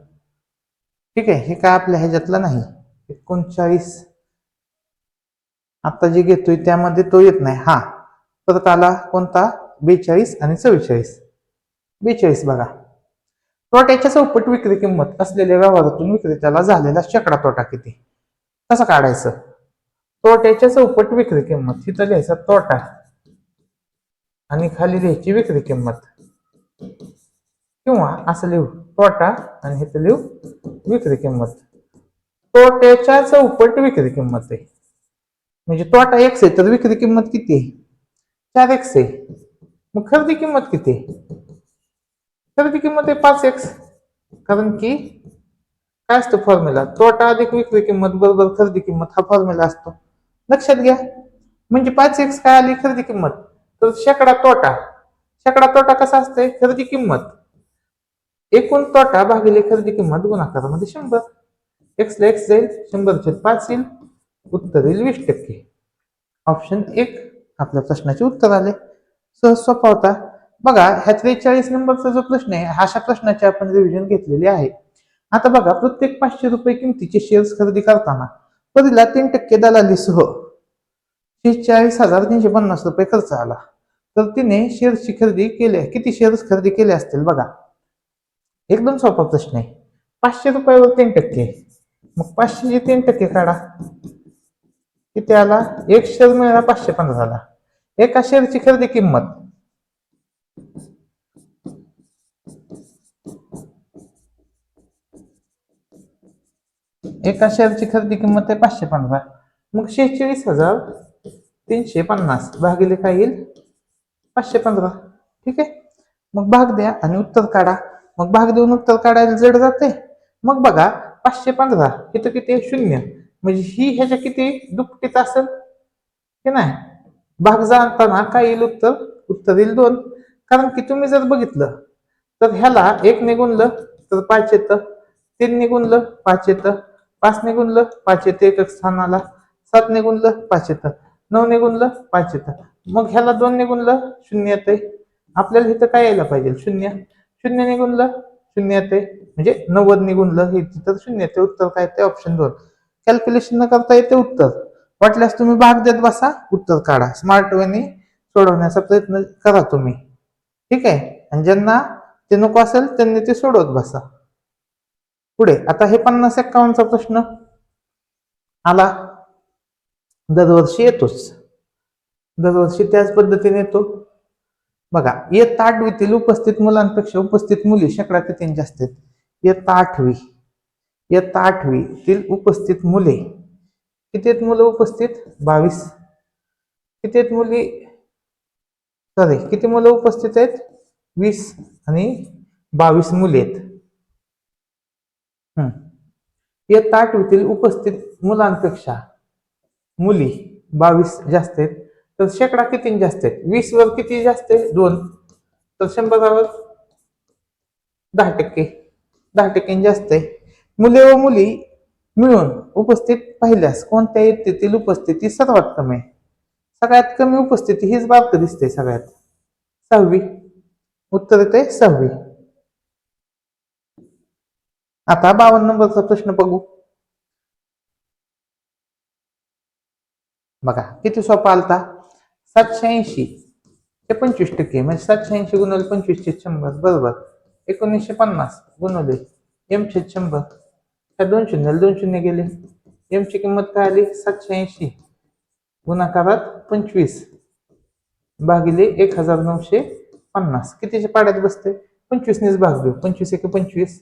ठीक आहे, हे काय आपल्या ह्याच्यातलं नाही. 39 आता जे घेतोय त्यामध्ये तो येत नाही. हा परत आला कोणता 42 आणि 44. 42 बघा. तोट्याच्या चौपट विक्री किंमत असलेल्या व्यवहारातून विक्रेत्याला झालेला शेकडा तोटा किती, कसं काढायचं. तोट्याच्या चौपट विक्री किंमत, इथं लिहायचा तोटा आणि खाली लिहायची विक्री किंमत, किंवा असं लिहू तोटा आणि इथं लिहू विक्री किंमत. तोट्याच्या चौपट विक्री किंमत आहे, म्हणजे तोटा x आहे तर विक्री किंमत किती आहे 4x आहे. मग खरेदी किंमत किती आहे, खरेदी किंमत आहे 5x. कारण की काय असतं फॉर्म्युला, तोटा अधिक विक्री किंमत बरोबर खरेदी किंमत, हा फॉर्म्युला असतो, लक्षात घ्या. म्हणजे 5x काय आली खरेदी किंमत, तर शेकडा तोटा. शेकडा तोटा कसा असतंय, खरेदी किंमत एकूण तोटा भागिले खरेदी किंमत गुणाकारामध्ये 100. x ला x जाईल, 100/5 येईल, उत्तर येईल 20%. ऑप्शन 1 आपल्या प्रश्नाचे उत्तर आले. सहज सोपा होता. बघा ह्या 43 नंबरचा जो प्रश्न आहे, अशा प्रश्नाची आपण रिव्हिजन घेतलेली आहे. आता बघा, प्रत्येक 500 रुपये किमतीचे शेअर्स खरेदी करताना पहिला 3% दलालीसह 46,350 रुपये खर्च आला. तर तिने शेअर्सची खरेदी केली, किती शेअर्स खरेदी केले असतील बघा. एकदम सोपा प्रश्न आहे. 500 रुपयावर 3%, मग 500चे 3% काढा, किती आला, एक शेअर मिळाला 515 ला. एका शेअरची खरेदी किंमत एका शेअरची खरेदी किंमत आहे 515. मग 46,350 भागिले काय येईल 515. ठीक आहे. मग भाग द्या आणि उत्तर काढा. मग भाग देऊन उत्तर काढायला जड जाते. मग बघा 515 इथं किती आहे 0, म्हणजे ही ह्याच्या किती दुपटीत असेल की नाही. भाग जाताना काय येईल उत्तर येईल 2. कारण की तुम्ही जर बघितलं तर ह्याला 1 ने गुणलं तर 5 येतं, 3 ने गुणलं 5 येतं, 5 ने गुणलं 5 येतं एकक स्थानाला, 7 ने गुणलं 5 येतं, 9 ने गुणलं 5 येतं. मग ह्याला 2 ने गुणलं 0 येतंय. आपल्याला इथं काय यायला पाहिजे 0. 0 ने गुणलं 0 येते, म्हणजे 90 ने गुणलं हे तिथं 0 येते. उत्तर काय येते ऑप्शन 2. कॅल्क्युलेशन न करता येते उत्तर. वाटल्यास तुम्ही भाग देत बसा, उत्तर काढा. स्मार्ट वेने सोडवण्याचा प्रयत्न करा तुम्ही. ठीक आहे. आणि ज्यांना ते नको असेल त्यांनी ते सोडवत बसा. पुढे आता हे 50-51चा प्रश्न आला. दरवर्षी येतोच, दरवर्षी त्याच पद्धतीने येतो. बघा इयत्ता 8वीतील उपस्थित मुलांपेक्षा उपस्थित मुली शेकडा किती जास्त आहेत. इयत्ता 8वीतील उपस्थित मुले किती आहेत मुलं उपस्थित 22. किती आहेत मुली सॉरी किती मुलं उपस्थित आहेत 20 आणि 22 मुली आहेत. इयत्ता 8वीतील उपस्थित मुलांपेक्षा मुली 22 जास्त आहेत. तर शेकडा किती जास्त आहेत 20 वर किती जास्त आहे 2. तर 100वर 10%, 10% जास्त आहे. मुले व मुली मिळून उपस्थित पाहिल्यास कोणत्या इयत्तेतील उपस्थिती सर्वात कमी आहे. सगळ्यात कमी उपस्थिती हीच बाब दिसते सगळ्यात 6वी. उत्तर येते 6वी. आता 52 नंबरचा प्रश्न बघू. बघा किती सोपा आलता. 780 ते 25% म्हणजे 780 गुणिले 25 चे 100 बरोबर 1950 गुणिले m चे 100. त्या 2 शून्याला 2 शून्य गेले. m ची किंमत काय आली 780 गुणाकारात 25 भागिले 1950. कितीच्या पाड्यात बसते 25 नेच भाग देऊ. 25 1 25,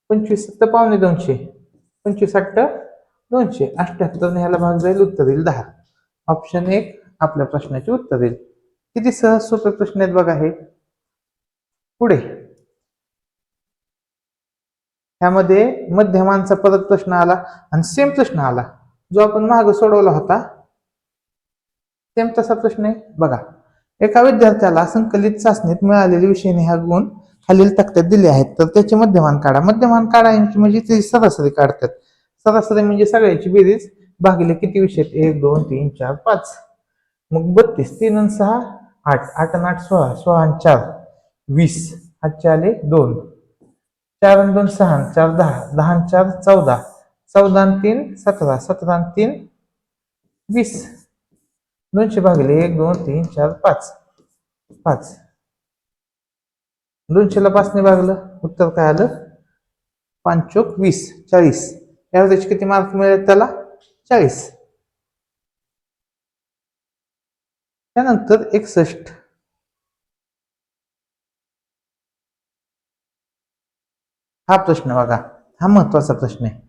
25 7 पावणे 200, 25 8 200, 78 ने ह्याला भाग जाईल उत्तर येईल 10. ऑप्शन 1 आपल्या प्रश्नाचे उत्तर येईल. किती सहज सोपे प्रश्न आहेत बघा हे. पुढे ह्यामध्ये मध्यमांचा परत प्रश्न आला आणि सेम प्रश्न आला जो आपण मागे सोडवला होता. सेम तसा प्रश्न आहे बघा. एका विद्यार्थ्याला संकलित चाचणीत मिळालेले विषयाने हा गुण खालील तक्त्यात दिले आहेत, तर त्याचे मध्यमान काढा. मध्यमान काढायची म्हणजे ते सरासरी काढतात. सरासरी म्हणजे सगळ्याची बेरीज भागिले किती विषय 1 2 3 4 5. मग 32 3 आणि 6 8, 8 आणि 8 16, 16 आणि 4 20, हातचे आले 2, 4 आणि 2 6, 4 10, 10 आणि 4 14, 14 आणि 3 17, 17 आणि 3 20. 200 भागिले 1 2 3 4 5, 5. 200 ला 5 ने भागलं उत्तर काय आलं 5 चोक 20 40. ॲव्हरेज किती मार्क मिळेल त्याला 40. त्यानंतर 61. हा प्रश्न बघा, हा महत्वाचा प्रश्न आहे.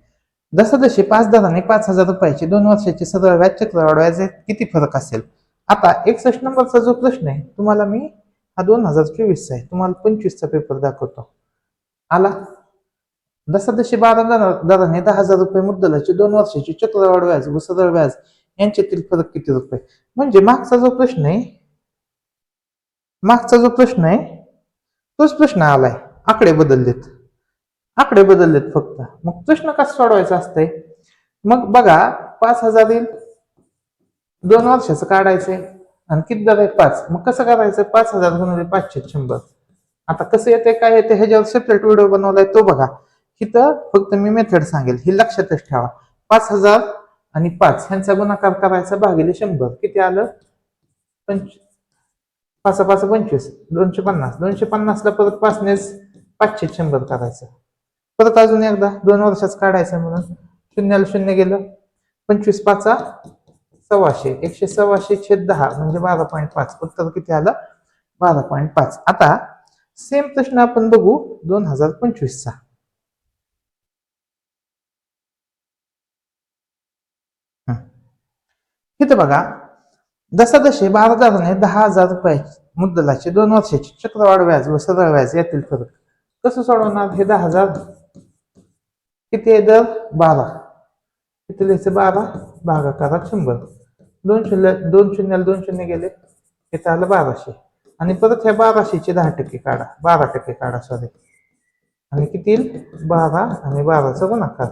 जसजसे 5 दराने 5,000 रुपयाचे 2 वर्षाचे सरळ व्याज चक्रवाढ व्याजात किती फरक असेल. आता 61 नंबरचा जो प्रश्न आहे तुम्हाला मी हा 2024 चा आहे, तुम्हाला 25 चा पेपर दाखवतो. आला. जसजसे 12 दराने 10,000 रुपये मुद्दलाचे 2 वर्षाची चक्रवाढ व्याज व सरळ व्याज यांच्यातील फरक किती रुपये. म्हणजे मागचा जो प्रश्न आहे तोच प्रश्न आलाय. आकडे बदललेत फक्त. मग प्रश्न कसा सोडवायचा असतंय. मग बघा 5,000 येईल 2 वर्षाचं काढायचंय आणि किती दर आहे 5. मग कसं करायचं 5,000 गुणिले 5 100. आता कसं येते काय येते ह्याच्यावर सेपरेट व्हिडिओ बनवलाय तो बघा. इथं फक्त मी मेथड सांगेल ही लक्षातच ठेवा. 5,000 आणि 5 ह्यांचा गुणाकार करायचा भागिले 100. किती आलं 5 5 25, 250. 250 ला परत 5 ने 5 100 करायचं. परत अजून एकदा 2 वर्षाच काढायचं म्हणून शून्याला 0 गेलं. 25 5 1,600, 1,600/10 म्हणजे 12.5. उत्तर किती आलं 12.5. आता सेम प्रश्न आपण बघू 2025 चा. इथं बघा, जसे 12,000 10,000 रुपये मुद्दलाचे 2 वर्षाचे चक्रवाढ व्याज व सरळ व्याज यातील फरक कसं सोडवणार? हे 10,000 किती आहे? दर 12 किती लिहायचं? 12 भागाकारात 100, 2 शून्य गेले, इथं आलं 1200 आणि परत ह्या 1200चे 10% काढा, 12% काढा सॉरी, आणि किती येईल? 12 आणि 12चा गुणाकार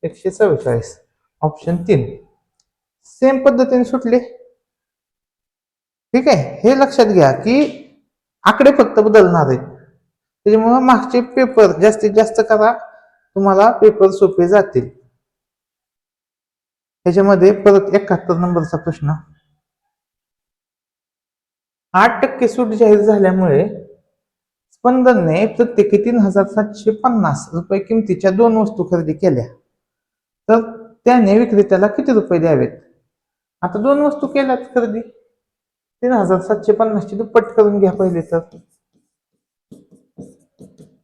144. ऑप्शन 3 सेम पद्धतीने सुटले. ठीक आहे, हे लक्षात घ्या की आकडे फक्त बदलणार आहेत, त्याच्यामुळे मागचे पेपर जास्तीत जास्त करा, तुम्हाला पेपर सोपे जातील. त्याच्यामध्ये परत 71 नंबरचा प्रश्न, 8% सूट जाहीर झाल्यामुळे स्पंदनने प्रत्येकी 3,750 रुपये किमतीच्या 2 वस्तू खरेदी केल्या, तर त्याने विक्रेत्याला किती रुपये द्यावेत? आता 2 वस्तू केल्यात खरेदी, 3,750 ची दुप्पट करून घ्या पहिले, तर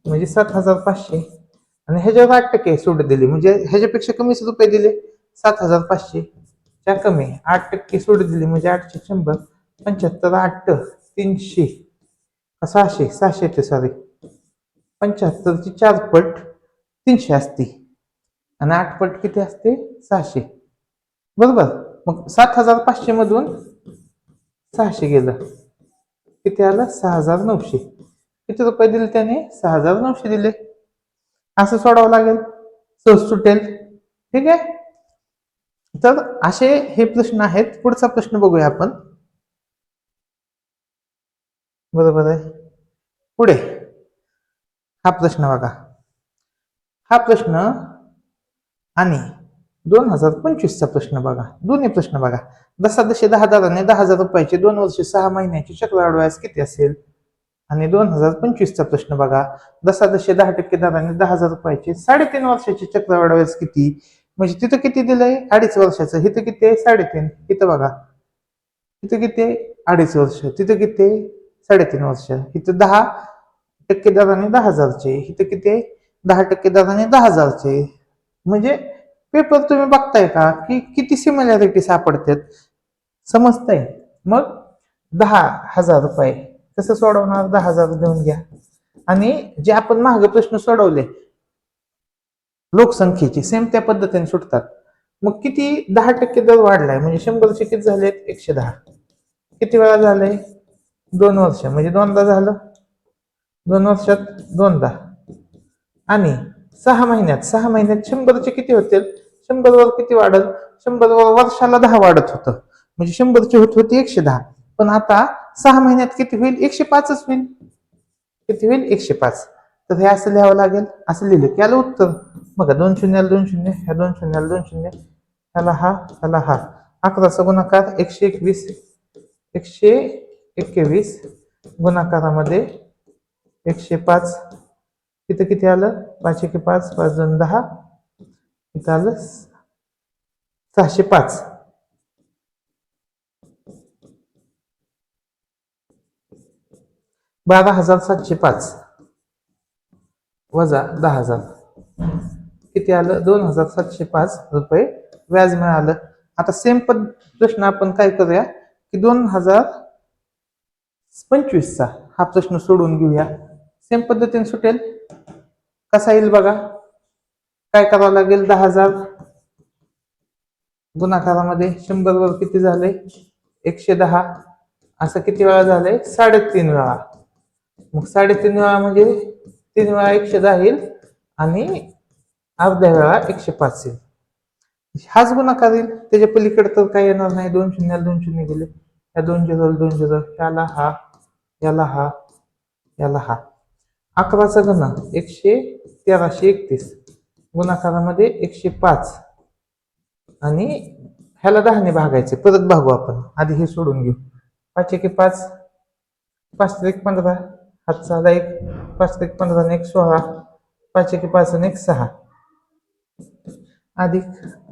म्हणजे 7,500 आणि ह्याच्यावर 8% सूट दिली, म्हणजे ह्याच्यापेक्षा कमीच रुपये दिले, 7,500 च्या कमी 8% सूट दिली म्हणजे 800 100 75 8 300 600 ते सॉरी 75 ची 4 पट 300 असते आणि 8 पट किती असते? 600, बरोबर. मग 7,500 मधून 600 गेलं, किती आलं? 6,900. किती रुपये दिले त्याने? 6,900 दिले. असं सोडावं लागेल, सहज सुटेल. ठीक आहे, तर असे हे प्रश्न आहेत. पुढचा प्रश्न बघूया आपण. बरोबर आहे, पुढे हा प्रश्न बघा. हा प्रश्न आणि 2025चा प्रश्न बघा, दोन्ही प्रश्न बघा. जसे 10,000 आणि 10,000 रुपयाचे 2 वर्ष 6 महिन्याची चक्रवाढ व्याज किती असेल? आणि 2025चा प्रश्न बघा, जसे 10% दराने 10,000 रुपयाचे 3.5 वर्षाची चक्रवाढ व्याज किती? म्हणजे तिथं किती दिलंय? 2.5 वर्षाचं. इथं किती आहे? 3.5. इथं बघा, इथं किती आहे? 2.5 वर्ष. तिथं किती आहे? 3.5 वर्ष. इथं 10% दराने 10,000चे, इथं किती आहे? 10% दराने 10,000चे. म्हणजे पेपर तुम्ही बघताय का की किती सिमिलॅरिटी सापडतात, समजतंय? मग 10,000 रुपये कसं सोडवणार? 10,000 देऊन घ्या, आणि जे आपण मागे प्रश्न सोडवले लोकसंख्येचे सेम त्या पद्धतीने सुटतात. मग किती? 10% दर वाढलाय म्हणजे 100चे किती झालेत? 110. किती वेळा झालंय? 2 वर्ष, म्हणजे 2दा झालं, 2 वर्षात 2दा, आणि 6 महिन्यात 100चे किती होतील? 100 वर किती वाढल? 100 वर वर्षाला 10 वाढत होतं, म्हणजे 100ची होत होती 110, पण आता 6 महिन्यात किती होईल? 105च होईल. किती होईल? 105. तर हे असं लिहावं लागेल. असं लिहिलं की आलं उत्तर. बघा, 2 शून्याला 2 शून्य, ह्या 2 शून्याला 2 शून्य, ह्याला हा, ह्याला हा, 11चा गुणाकार 121, 121 गुणाकारामध्ये 105, इथं किती आलं? 5 1 5, 5 2 10, इथं आलं 605. $12,705 वजा 10,000 किती आलं? 2,705 रुपये व्याज मिळालं. आता सेम प्रश्न आपण काय करूया की 2025चा हा प्रश्न सोडून घेऊया. सेम पद्धतीने सुटेल. कसा येईल बघा, काय करावं लागेल? 10,000 गुणाकारामध्ये 100 वर किती झाले? 110. असं किती वेळा झालंय? 3.5 वेळा. मग 3.5 वेळा म्हणजे 3 वेळा 110 येईल आणि अर्ध्या वेळा 105 येईल. हाच गुणाकार येईल, त्याच्या पलीकडे तर काही येणार नाही. 2 शून्याला 2 शून्य गेले, या 2 0 2 0, याला हा, याला हा, याला हा. 11चा घन 1331 गुणाकारामध्ये 105 आणि ह्याला 10 ने भागायचे. परत भागू आपण, आधी हे सोडून घेऊ. 5 1 5, 5 1 15, हातचा 1, 5 1 15 आणि 1 16, 5 1 5 आणि 1 6, अधिक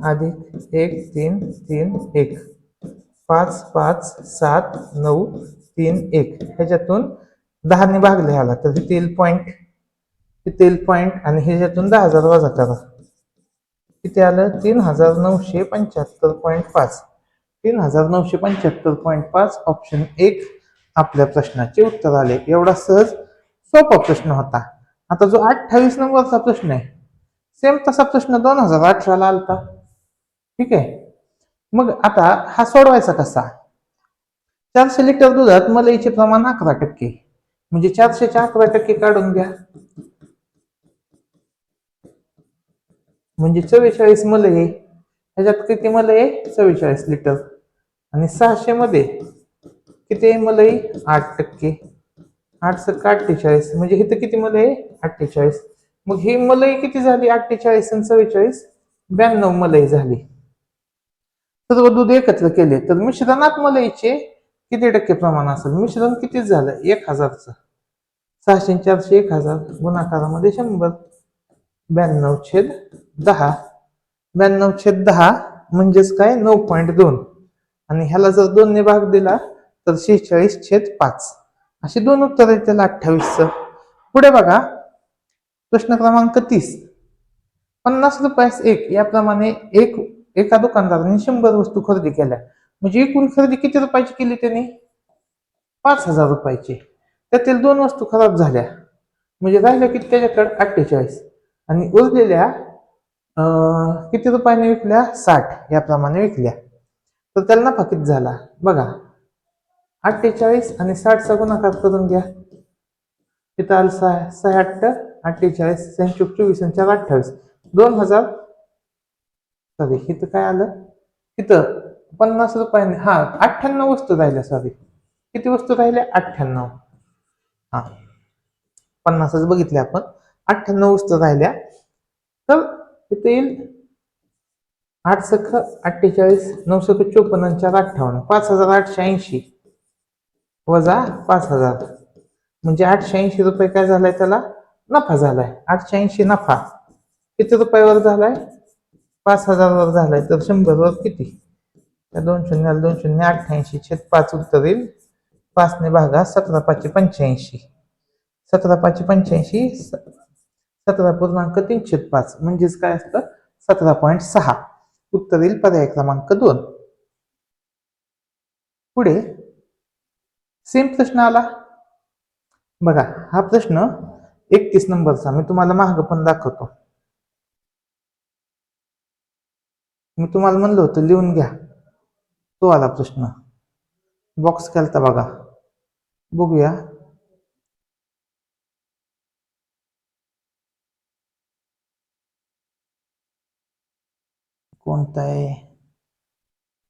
अधिक 1 3 3 1, 5 5 7 9 3 1, ह्याच्यातून 10 ने भागले ह्याला, तर हे तेल पॉइंट, आणि ह्याच्यातून 10,000 वजा करा. किती आलं? 3,975.5. 3975.5 ऑप्शन 1 आपल्या प्रश्नाचे उत्तर आले. एवढा सहज सोपा प्रश्न होता. आता जो 28 नंबरचा प्रश्न आहे, सेम तसा प्रश्न 2018 ला आलता. ठीक आहे. मग आता हा सोडवायचा कसा? 400 लिटर दुधात मलईचे प्रमाण 11%, म्हणजे 400च्या 11% काढून घ्या, म्हणजे 44 मलई आहे. ह्याच्यात किती मलई आहे? 44 लिटर. आणि 600 मध्ये किती आहे मलई? 8%. 8×48 म्हणजे इथं किती मलई आहे? 48. मग ही मलई किती झाली? 48 आणि 44, 92 मलई झाली. सर्व दूध एकत्र केले तर मिश्रणात मलईचे किती टक्के प्रमाण असेल? मिश्रण किती झालं? 1000चं. 600 400 1000 गुणाकारामध्ये 100. 92/10. 92/10 म्हणजेच काय? 9.2. आणि ह्याला जर 2 ने भाग दिला तर 46/5. अशी दोन उत्तर आहेत त्याला 28चं. पुढे बघा प्रश्न क्रमांक 30. 50 रुपयास एक याप्रमाणे एका दुकानदाराने 100 वस्तू खरेदी केल्या, म्हणजे एकूण खरेदी किती रुपयाची केली त्यांनी? 5000 रुपयाची. त्यातील 2 वस्तू खराब झाल्या, म्हणजे राहिल्या किती त्याच्याकडे? 48. आणि उरलेल्या किती रुपयाने विकल्या? 60 याप्रमाणे विकल्या. तर त्याला नफा किती झाला? बघा, 48 आणि 60चा गुणाकार करून घ्या. तिथं आलं 6 8 48 6 24 आणि 4 28. 2000. सॉरी, इथं काय आलं? इथं 50 रुपयाने 98 वस्तू राहिल्या. सॉरी, किती वस्तू राहिल्या? 98. हा, 50च बघितले आपण. 98 वस्तू राहिल्या. तर इथे येईल 8 सख 48, 9 सख 54 आणि 4 58. 5880 वजा 5000 म्हणजे 880 रुपये काय झालाय? त्याला नफा झालाय. 880 नफा किती रुपयावर झालाय? 5000 वर झालाय. तर 100 वर किती? त्या 2 शून्याला 2 शून्य 88/5 उत्तर येईल. 5 ने भागा. 17×5=85. 17×5=85. 17.305 म्हणजेच काय असतं? 17.6. उत्तर येईल पर्याय क्रमांक 2. पुढे सेम प्रश्न आला बघा. हा प्रश्न 31 नंबरचा मी तुम्हाला मार्ग पण दाखवतो. मी तुम्हाला म्हणलं होतं लिहून घ्या. तो आला प्रश्न. बॉक्स केलता बघा. बघूया. कोणता आहे?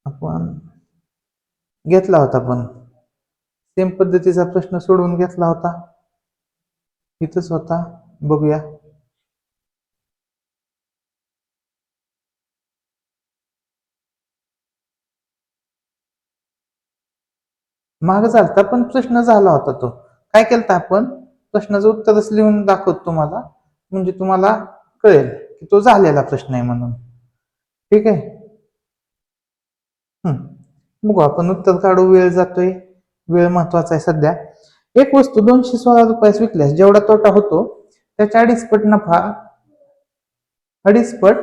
आपण घेतला होता, पण सेम पद्धतीचा प्रश्न सोडवून घेतला होता. इथंच होता. बघूया. माग झालता पण प्रश्न झाला होता. तो काय केलता आपण? प्रश्नाचं उत्तरच लिहून दाखवतो तुम्हाला, म्हणजे तुम्हाला कळेल की तो झालेला प्रश्न आहे म्हणून. ठीक आहे. बघू आपण उत्तर काढू. वेळ जातोय. वेळ महत्वाचा आहे सध्या. एक वस्तू 216 रुपयास विकल्यास जेवढा तोटा होतो त्याच्या 2.5 पट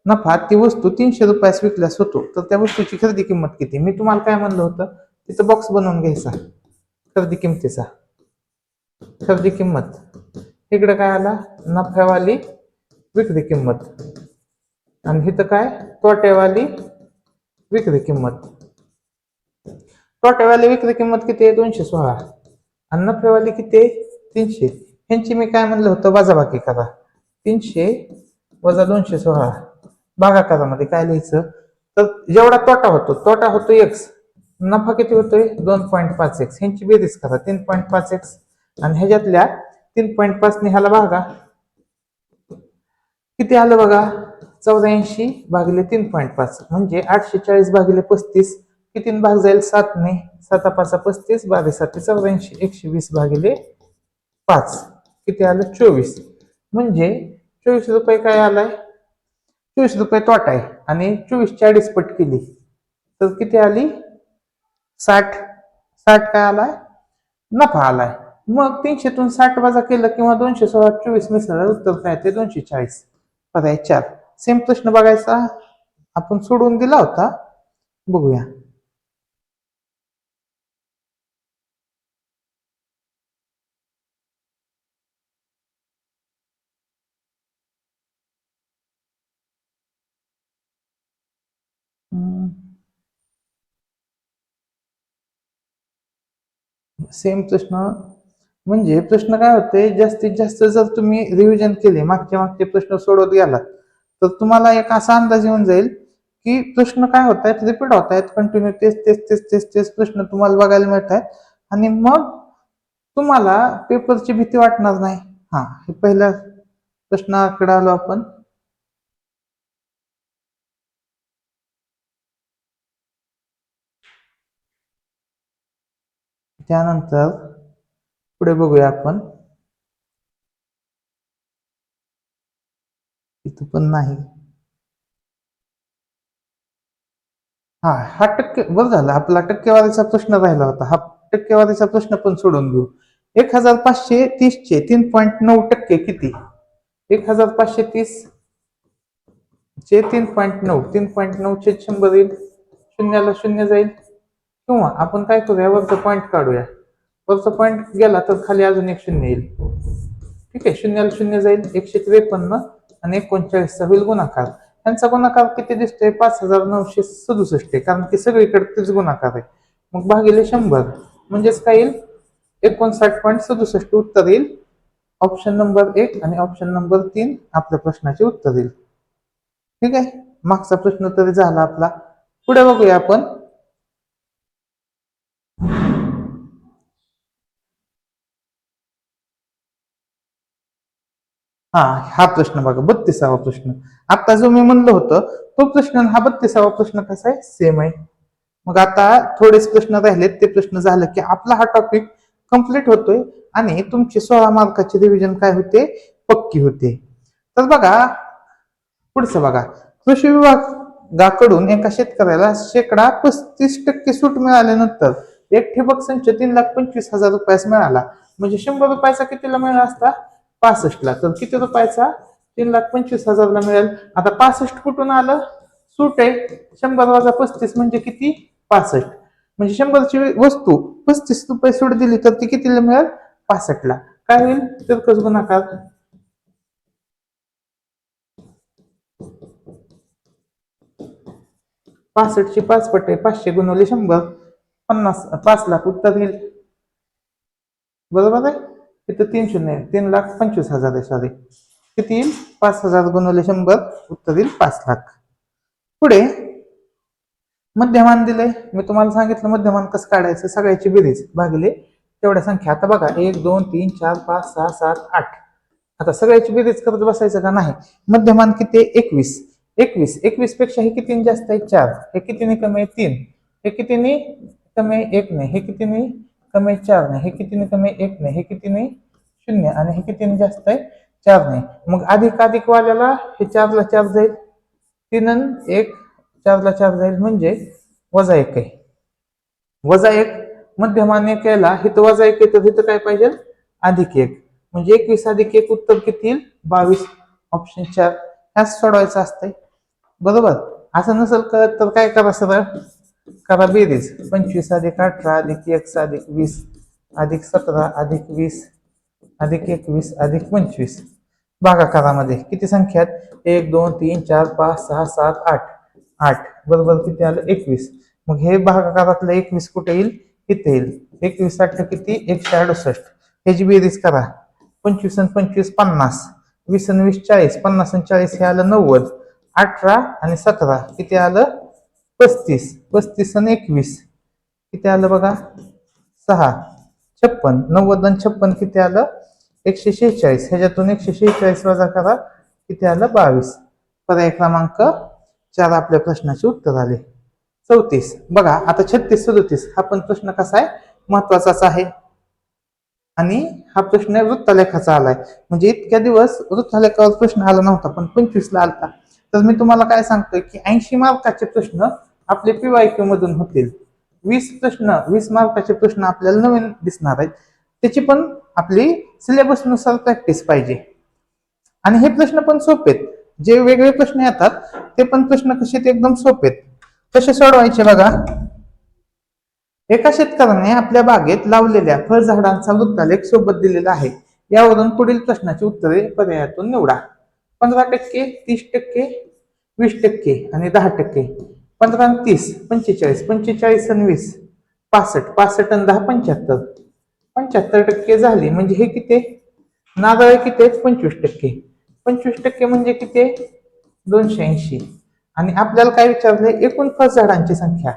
नफा ती वस्तू 300 रुपयास विकल्यास होतो. तर त्या वस्तूची खरेदी किंमत किती? मी तुम्हाला काय म्हणलं होतं? तिथं बॉक्स बनवून घ्यायचा खरेदी किंमतीचा. खरेदी किंमत इकडे काय आला? नफ्यावाली विक्री किंमत. आणि इथं काय? तोट्यावाली विक्री किंमत. तोट्यावाली विक्री किंमत किती आहे? 216. आणि नफ्यावाली किती आहे? 300. ह्यांची मी काय म्हणलं होतं? वजाबाकी करा. 300 वजा 216. भागाकारामध्ये काय लिहायचं? तर जेवढा तोटा होतो x, नफा किती होतोय? 2.5x. ह्यांची बेरीज करा. 3.5x. आणि ह्याच्यातल्या 3.5 ने ह्याला भागा. किती आलं बघा? 84/3.5 म्हणजे 840/35. किती भाग जाईल? 7 ने. 7×5 35, 12×7 84. 120/5 किती आलं? 24. म्हणजे 24 रुपये काय आलाय? 24 रुपये तोटा आहे. आणि 24ची 2.5 पट केली तर किती आली? 60. 60 काय आलाय? नफा आलाय. मग 300तून 60 वजा केलं किंवा 216 24 मिसळलं, उत्तर काय ते? 240. पर्याय 4. सेम प्रश्न बघायचा आपण सोडून दिला होता. बघूया. सेम प्रश्न. म्हणजे प्रश्न काय होते, जास्तीत जास्त जर तुम्ही रिव्हिजन केले, मागचे मागचे प्रश्न सोडवत गेलात, तर तुम्हाला एक असा अंदाज येऊन जाईल की प्रश्न काय होत आहेत, रिपीट होत आहेत, कंटिन्यू तेच तेच तेच तेच तेच प्रश्न तुम्हाला बघायला मिळत आहेत. आणि मग तुम्हाला पेपरची भीती वाटणार नाही. हा, हे पहिल्या प्रश्नाकडे आलो आपण. त्यानंतर पुढे बघूया आपण. इथं पण नाही. हा टक्के बरं झालं, आपला टक्केवारीचा प्रश्न राहिला होता. हा टक्केवारीचा प्रश्न पण सोडून घेऊ. 1530 चे 3.9% किती? 1530 चे 3.9, 3.9 चे 100 येईल, शून्याला शून्य जाईल. किंवा आपण काय करूया, वरचा पॉईंट काढूया. वरचा पॉईंट गेला तर खाली अजून एक शून्य येईल. ठीक आहे, शून्याला शून्य जाईल, 153 आणि 39चा होईल गुणाकार. त्यांचा गुणाकार किती दिसतोय? 5967 आहे, कारण की सगळीकडे तेच गुणाकार आहे. मग भागिले 100 म्हणजेच काय येईल? 59.67 उत्तर येईल. ऑप्शन नंबर 1 आणि ऑप्शन नंबर 3 आपल्या प्रश्नाचे उत्तर येईल. ठीक आहे, मागचा प्रश्न तरी झाला आपला. पुढे बघूया आपण. हा प्रश्न बघा, 32वा प्रश्न. आता जो मी म्हणलं होतं तो प्रश्न, हा 32वा प्रश्न कसा आहे? सेम आहे. मग आता थोडेच प्रश्न राहिलेत, ते प्रश्न झालं की आपला हा टॉपिक कंप्लीट होतोय आणि तुमची 16 मार्काची रिव्हिजन काय होते? पक्की होते. तर बघा पुढचं बघा. कृषी विभागाकडून एका शेतकऱ्याला शेकडा 35% सूट मिळाल्यानंतर एक ठिबक संच 3,25,000 रुपयास मिळाला. म्हणजे 100 रुपयाचा कितीला मिळाला असता? 65ला. तर किती रुपयाचा? 3,25,000ला मिळेल. आता 65 कुठून आलं? सूट आहे. 100 वजा 35 म्हणजे किती? 65. म्हणजे 100ची वस्तू 35 रुपये सूट दिली तर ती कितीला मिळेल? 65ला. काय होईल? तिरकस गुणाकार. 65ची 5 पट आहे, 500 गुणवले 100, 5 लाख उत्तर येईल. बरोबर आहे. इथं 3 शून्य आहे, 3,25,000 आहे. सॉरी, किती येईल? 5,000 गुणवले 100 उत्तर येईल 5 लाख. पुढे मध्यमान दिले. मी तुम्हाला सांगितलं मध्यमान कसं काढायचं. सगळ्याची बेरीज भागिले तेवढ्या संख्या. आता बघा 1 2 3 4 5 6 7 8. आता सगळ्याची बेरीज करत बसायचं का? नाही. मध्यमान किती? 21. 21 पेक्षा हे कितीने जास्त आहे? 4. हे कितीने कमी आहे? 3. हे कितीने कमी आहे? 1 नाही. हे कितीने कमी आहे? 4 नाही. हे कितीने कमी आहे? 1 नाही. हे कितीने? 0. आणि हे कितीने जास्त आहे? 4 नाही. मग अधिक अधिक वाल्याला हे 4 ला 4 जाईल, 3 आणि 1 4 ला 4 जाईल, म्हणजे वजा 1 आहे. वजा 1 मध्यमान 1 यायला इथं वजा 1 येतं, इथं काय पाहिजे? अधिक 1. म्हणजे 21 अधिक 1 उत्तर किती येईल? 22. ऑप्शन 4 ह्याच सोडवायचं असतंय. बरोबर. असं नसेल कळत तर काय करा? सरळ करा बेरीज. 25 अधिक 18 अधिक 1 अधिक 20 अधिक 17 अधिक 20 अधिक 21 अधिक 25. भागाकारामध्ये किती संख्या आहेत? 1 2 3 4 5 6 7 8. 8 बरोबर किती आलं? 21. मग हे भागाकारातलं 21 कुठे येईल? इथे येईल. 21 8 किती? 168. ह्याची बेरीज करा. 25 आणि 25 50, 20 आणि 20 40, 50 आणि 40 हे आलं 90. 18 आणि 17 किती आलं? 35. 35 आणि 21 किती आलं बघा? 6. 56. 90 आणि 56 किती आलं? 146. ह्याच्यातून 146 वजा करा, किती आलं? 22. पर्याय क्रमांक 4 आपल्या प्रश्नाचे उत्तर आले. 34 बघा. आता 36 37 हा पण प्रश्न कसा आहे? महत्वाचाच आहे. आणि हा प्रश्न वृत्तलेखाचा आलाय. म्हणजे इतक्या दिवस वृत्तलेखावर प्रश्न आला नव्हता, पण 25ला आलता. तर मी तुम्हाला काय सांगतोय की 80 मार्काचे प्रश्न आपले PYQ मधून होतील. 20 मार्काचे प्रश्न आपल्याला नवीन दिसणार आहेत. त्याची पण आपली सिलेबस नुसार प्रॅक्टिस पाहिजे. आणि हे प्रश्न पण सोपे आहेत. जे वेगळे प्रश्न येतात ते पण प्रश्न कसे आहेत? एकदम सोपे आहेत. कसे सोडवायचे बघा. एका शेतकऱ्याने आपल्या बागेत लावलेल्या फळझाडांचा वृत्तालेख सोबत दिलेला आहे. यावरून पुढील प्रश्नाची उत्तरे पर्यायातून निवडा. 15%, 30%, 20% आणि 10%. 15 आणि 30 45, 45 आणि 20 65, 65 आणि 10 75, 75% झाली. म्हणजे हे किती नारळ किती आहेत 25%. 25% म्हणजे किती 280. आणि आपल्याला काय विचारलंय एकूण फळझाडांची संख्या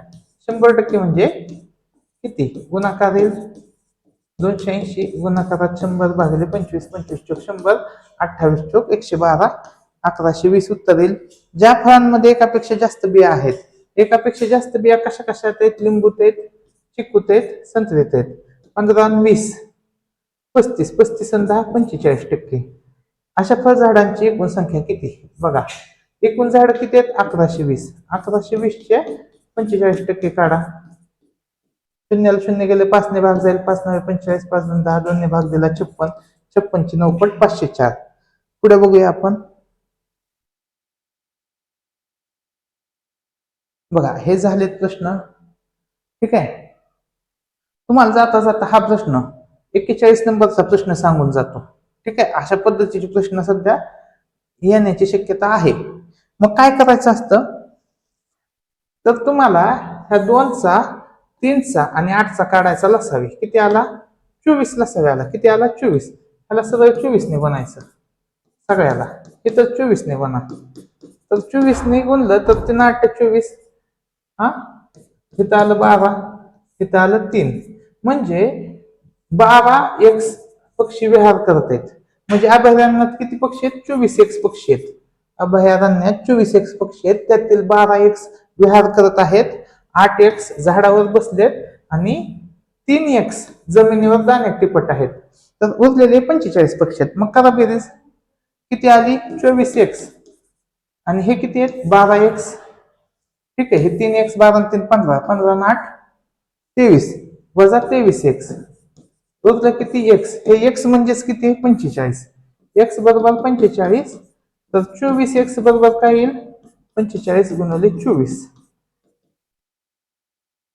100% म्हणजे किती गुणाकार येईल 280 गुणाकारात 100 भागिले 25, 25 चोक 100, 28 चोक 112, 1120 उत्तर येईल. ज्या फळांमध्ये एकापेक्षा जास्त बिया आहेत, एकापेक्षा जास्त बिया कशा कशात आहेत लिंबूत आहेत, चिकूत आहेत, संत्रीत आहेत. 15 आणि 20 35, 35 आणि 10 45%. अशा फळझाडांची एकूण संख्या किती बघा. एकूण झाड किती आहेत 1120. 1120 चे 45% काढा. शून्याला शून्य गेले 5 ने भाग जाईल. 5 9 45, 5 2 10, 2 ने भाग दिला 56, 56 ची 9 पट 504. पुढे बघूया आपण. बघा हे झालेत प्रश्न. ठीक आहे. तुम्हाला जाता जाता हा प्रश्न 41 नंबरचा प्रश्न सांगून जातो. ठीक आहे. अशा पद्धतीचे प्रश्न सध्या येण्याची शक्यता आहे. मग काय करायचं असतं तर तुम्हाला ह्या 2चा 3चा आणि 8चा काढायचा लसावी. किती आला 24 लसावी आला. किती आला 24. ह्याला सरळ 24 ने बनायचं सगळ्याला. इथं 24 ने बना. तर 24 ने गुणलं तर 3 8 24. हा इथं आलं 12, इथं आलं 3. म्हणजे 12 एक्स पक्षी विहार करत आहेत. म्हणजे अभयारण्यात किती पक्षी आहेत 24 एक्स पक्षी आहेत. अभयारण्यात 24 एक्स पक्षी आहेत. त्यातील 12 एक्स विहार करत आहेत, 8 एक्स झाडावर बसलेत आणि 3 एक्स जमिनीवर दाण्यात टिपट आहेत. तर उरलेले 45 पक्षी आहेत. मग करा बेरीज किती आली 24 एक्स आणि हे किती आहेत 12 एक्स. ठीक आहे. हे 3 एक्स 12 आणि 3 15, 15 आणि 8 23 वजा 23 एक्स उरलं किती एक्स. हे एक्स म्हणजेच किती 45. एक्स बरोबर 45. तर 24 एक्स बरोबर काय येईल 45 गुणिले 24.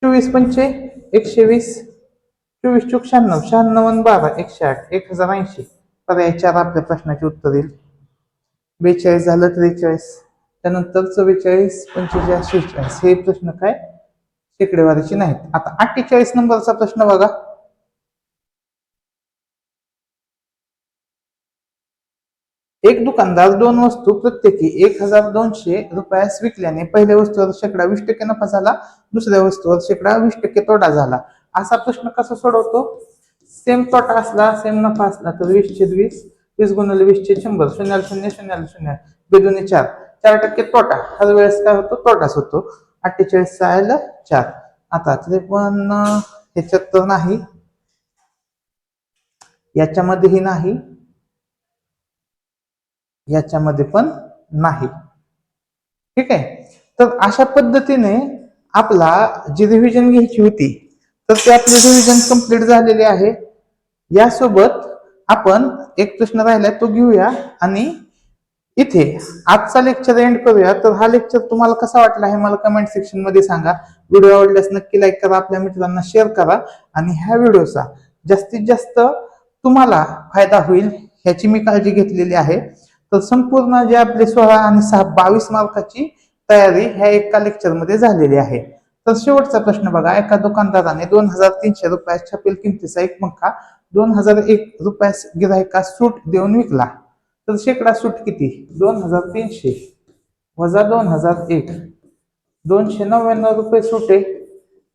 24 पंचे 120, 24 चोक 96, 96 आणि 12 108, 1080. पर्याय 4 आपल्या प्रश्नाचे उत्तर येईल. 42 झालं 43. त्यानंतर 44, 45, 46 हे प्रश्न काय शेकडेवारीचे नाहीत. आता 48 नंबरचा प्रश्न बघा. एक दुकानदार 2 वस्तू प्रत्येकी 1200 रुपयास विकल्याने पहिल्या वस्तूवर शेकडा 20% नफा झाला, दुसऱ्या वस्तूवर शेकडा 20% तोटा झाला. असा प्रश्न कसा सोडवतो. सेम तोटा असला सेम नफा असला तर 20/20, 20 गुणिले 20/100, शून्याला शून्य शून्याला शून्य बेदुनी 4, 4% तोटा. हर वेळेस काय होतो तोटाच होतो. 48 आलं 4. आता ते पण ह्याच्यात तर नाही, याच्यामध्येही नाही, याच्यामध्ये पण नाही. ठीक आहे. तर अशा पद्धतीने आपला जी रिव्हिजन घ्यायची होती तर ते आपले रिव्हिजन कंप्लीट झालेले आहे. यासोबत आपण एक प्रश्न राहिलाय तो घेऊया आणि इथे आजचा लेक्चर एंड करूया. तर हा लेक्चर तुम्हाला कसा वाटला हे मला कमेंट सेक्शन मध्ये सांगा. व्हिडिओ आवडल्यास नक्की लाईक करा, आपल्या मित्रांना शेअर करा आणि ह्या व्हिडिओचा जास्तीत जास्त तुम्हाला फायदा होईल ह्याची मी काळजी घेतलेली आहे. तर संपूर्ण जे आपले 16 आणि 6 22 मार्काची तयारी ह्या एका लेक्चर मध्ये झालेली आहे. तर शेवटचा प्रश्न बघा. एका दुकानदाराने 2300 रुपयास छापील किमतीचा एक पंखा 2001 रुपयास गिराहिकास सूट देऊन विकला. तर शेकडा सूट किती 2300 वजा 2001, 299 रुपये सूट आहे.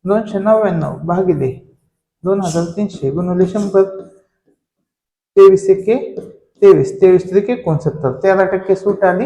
299 भागिले 2300 गुणिले 100, 23 एके 23, 23 त्रिक 69, 13% सूट आली.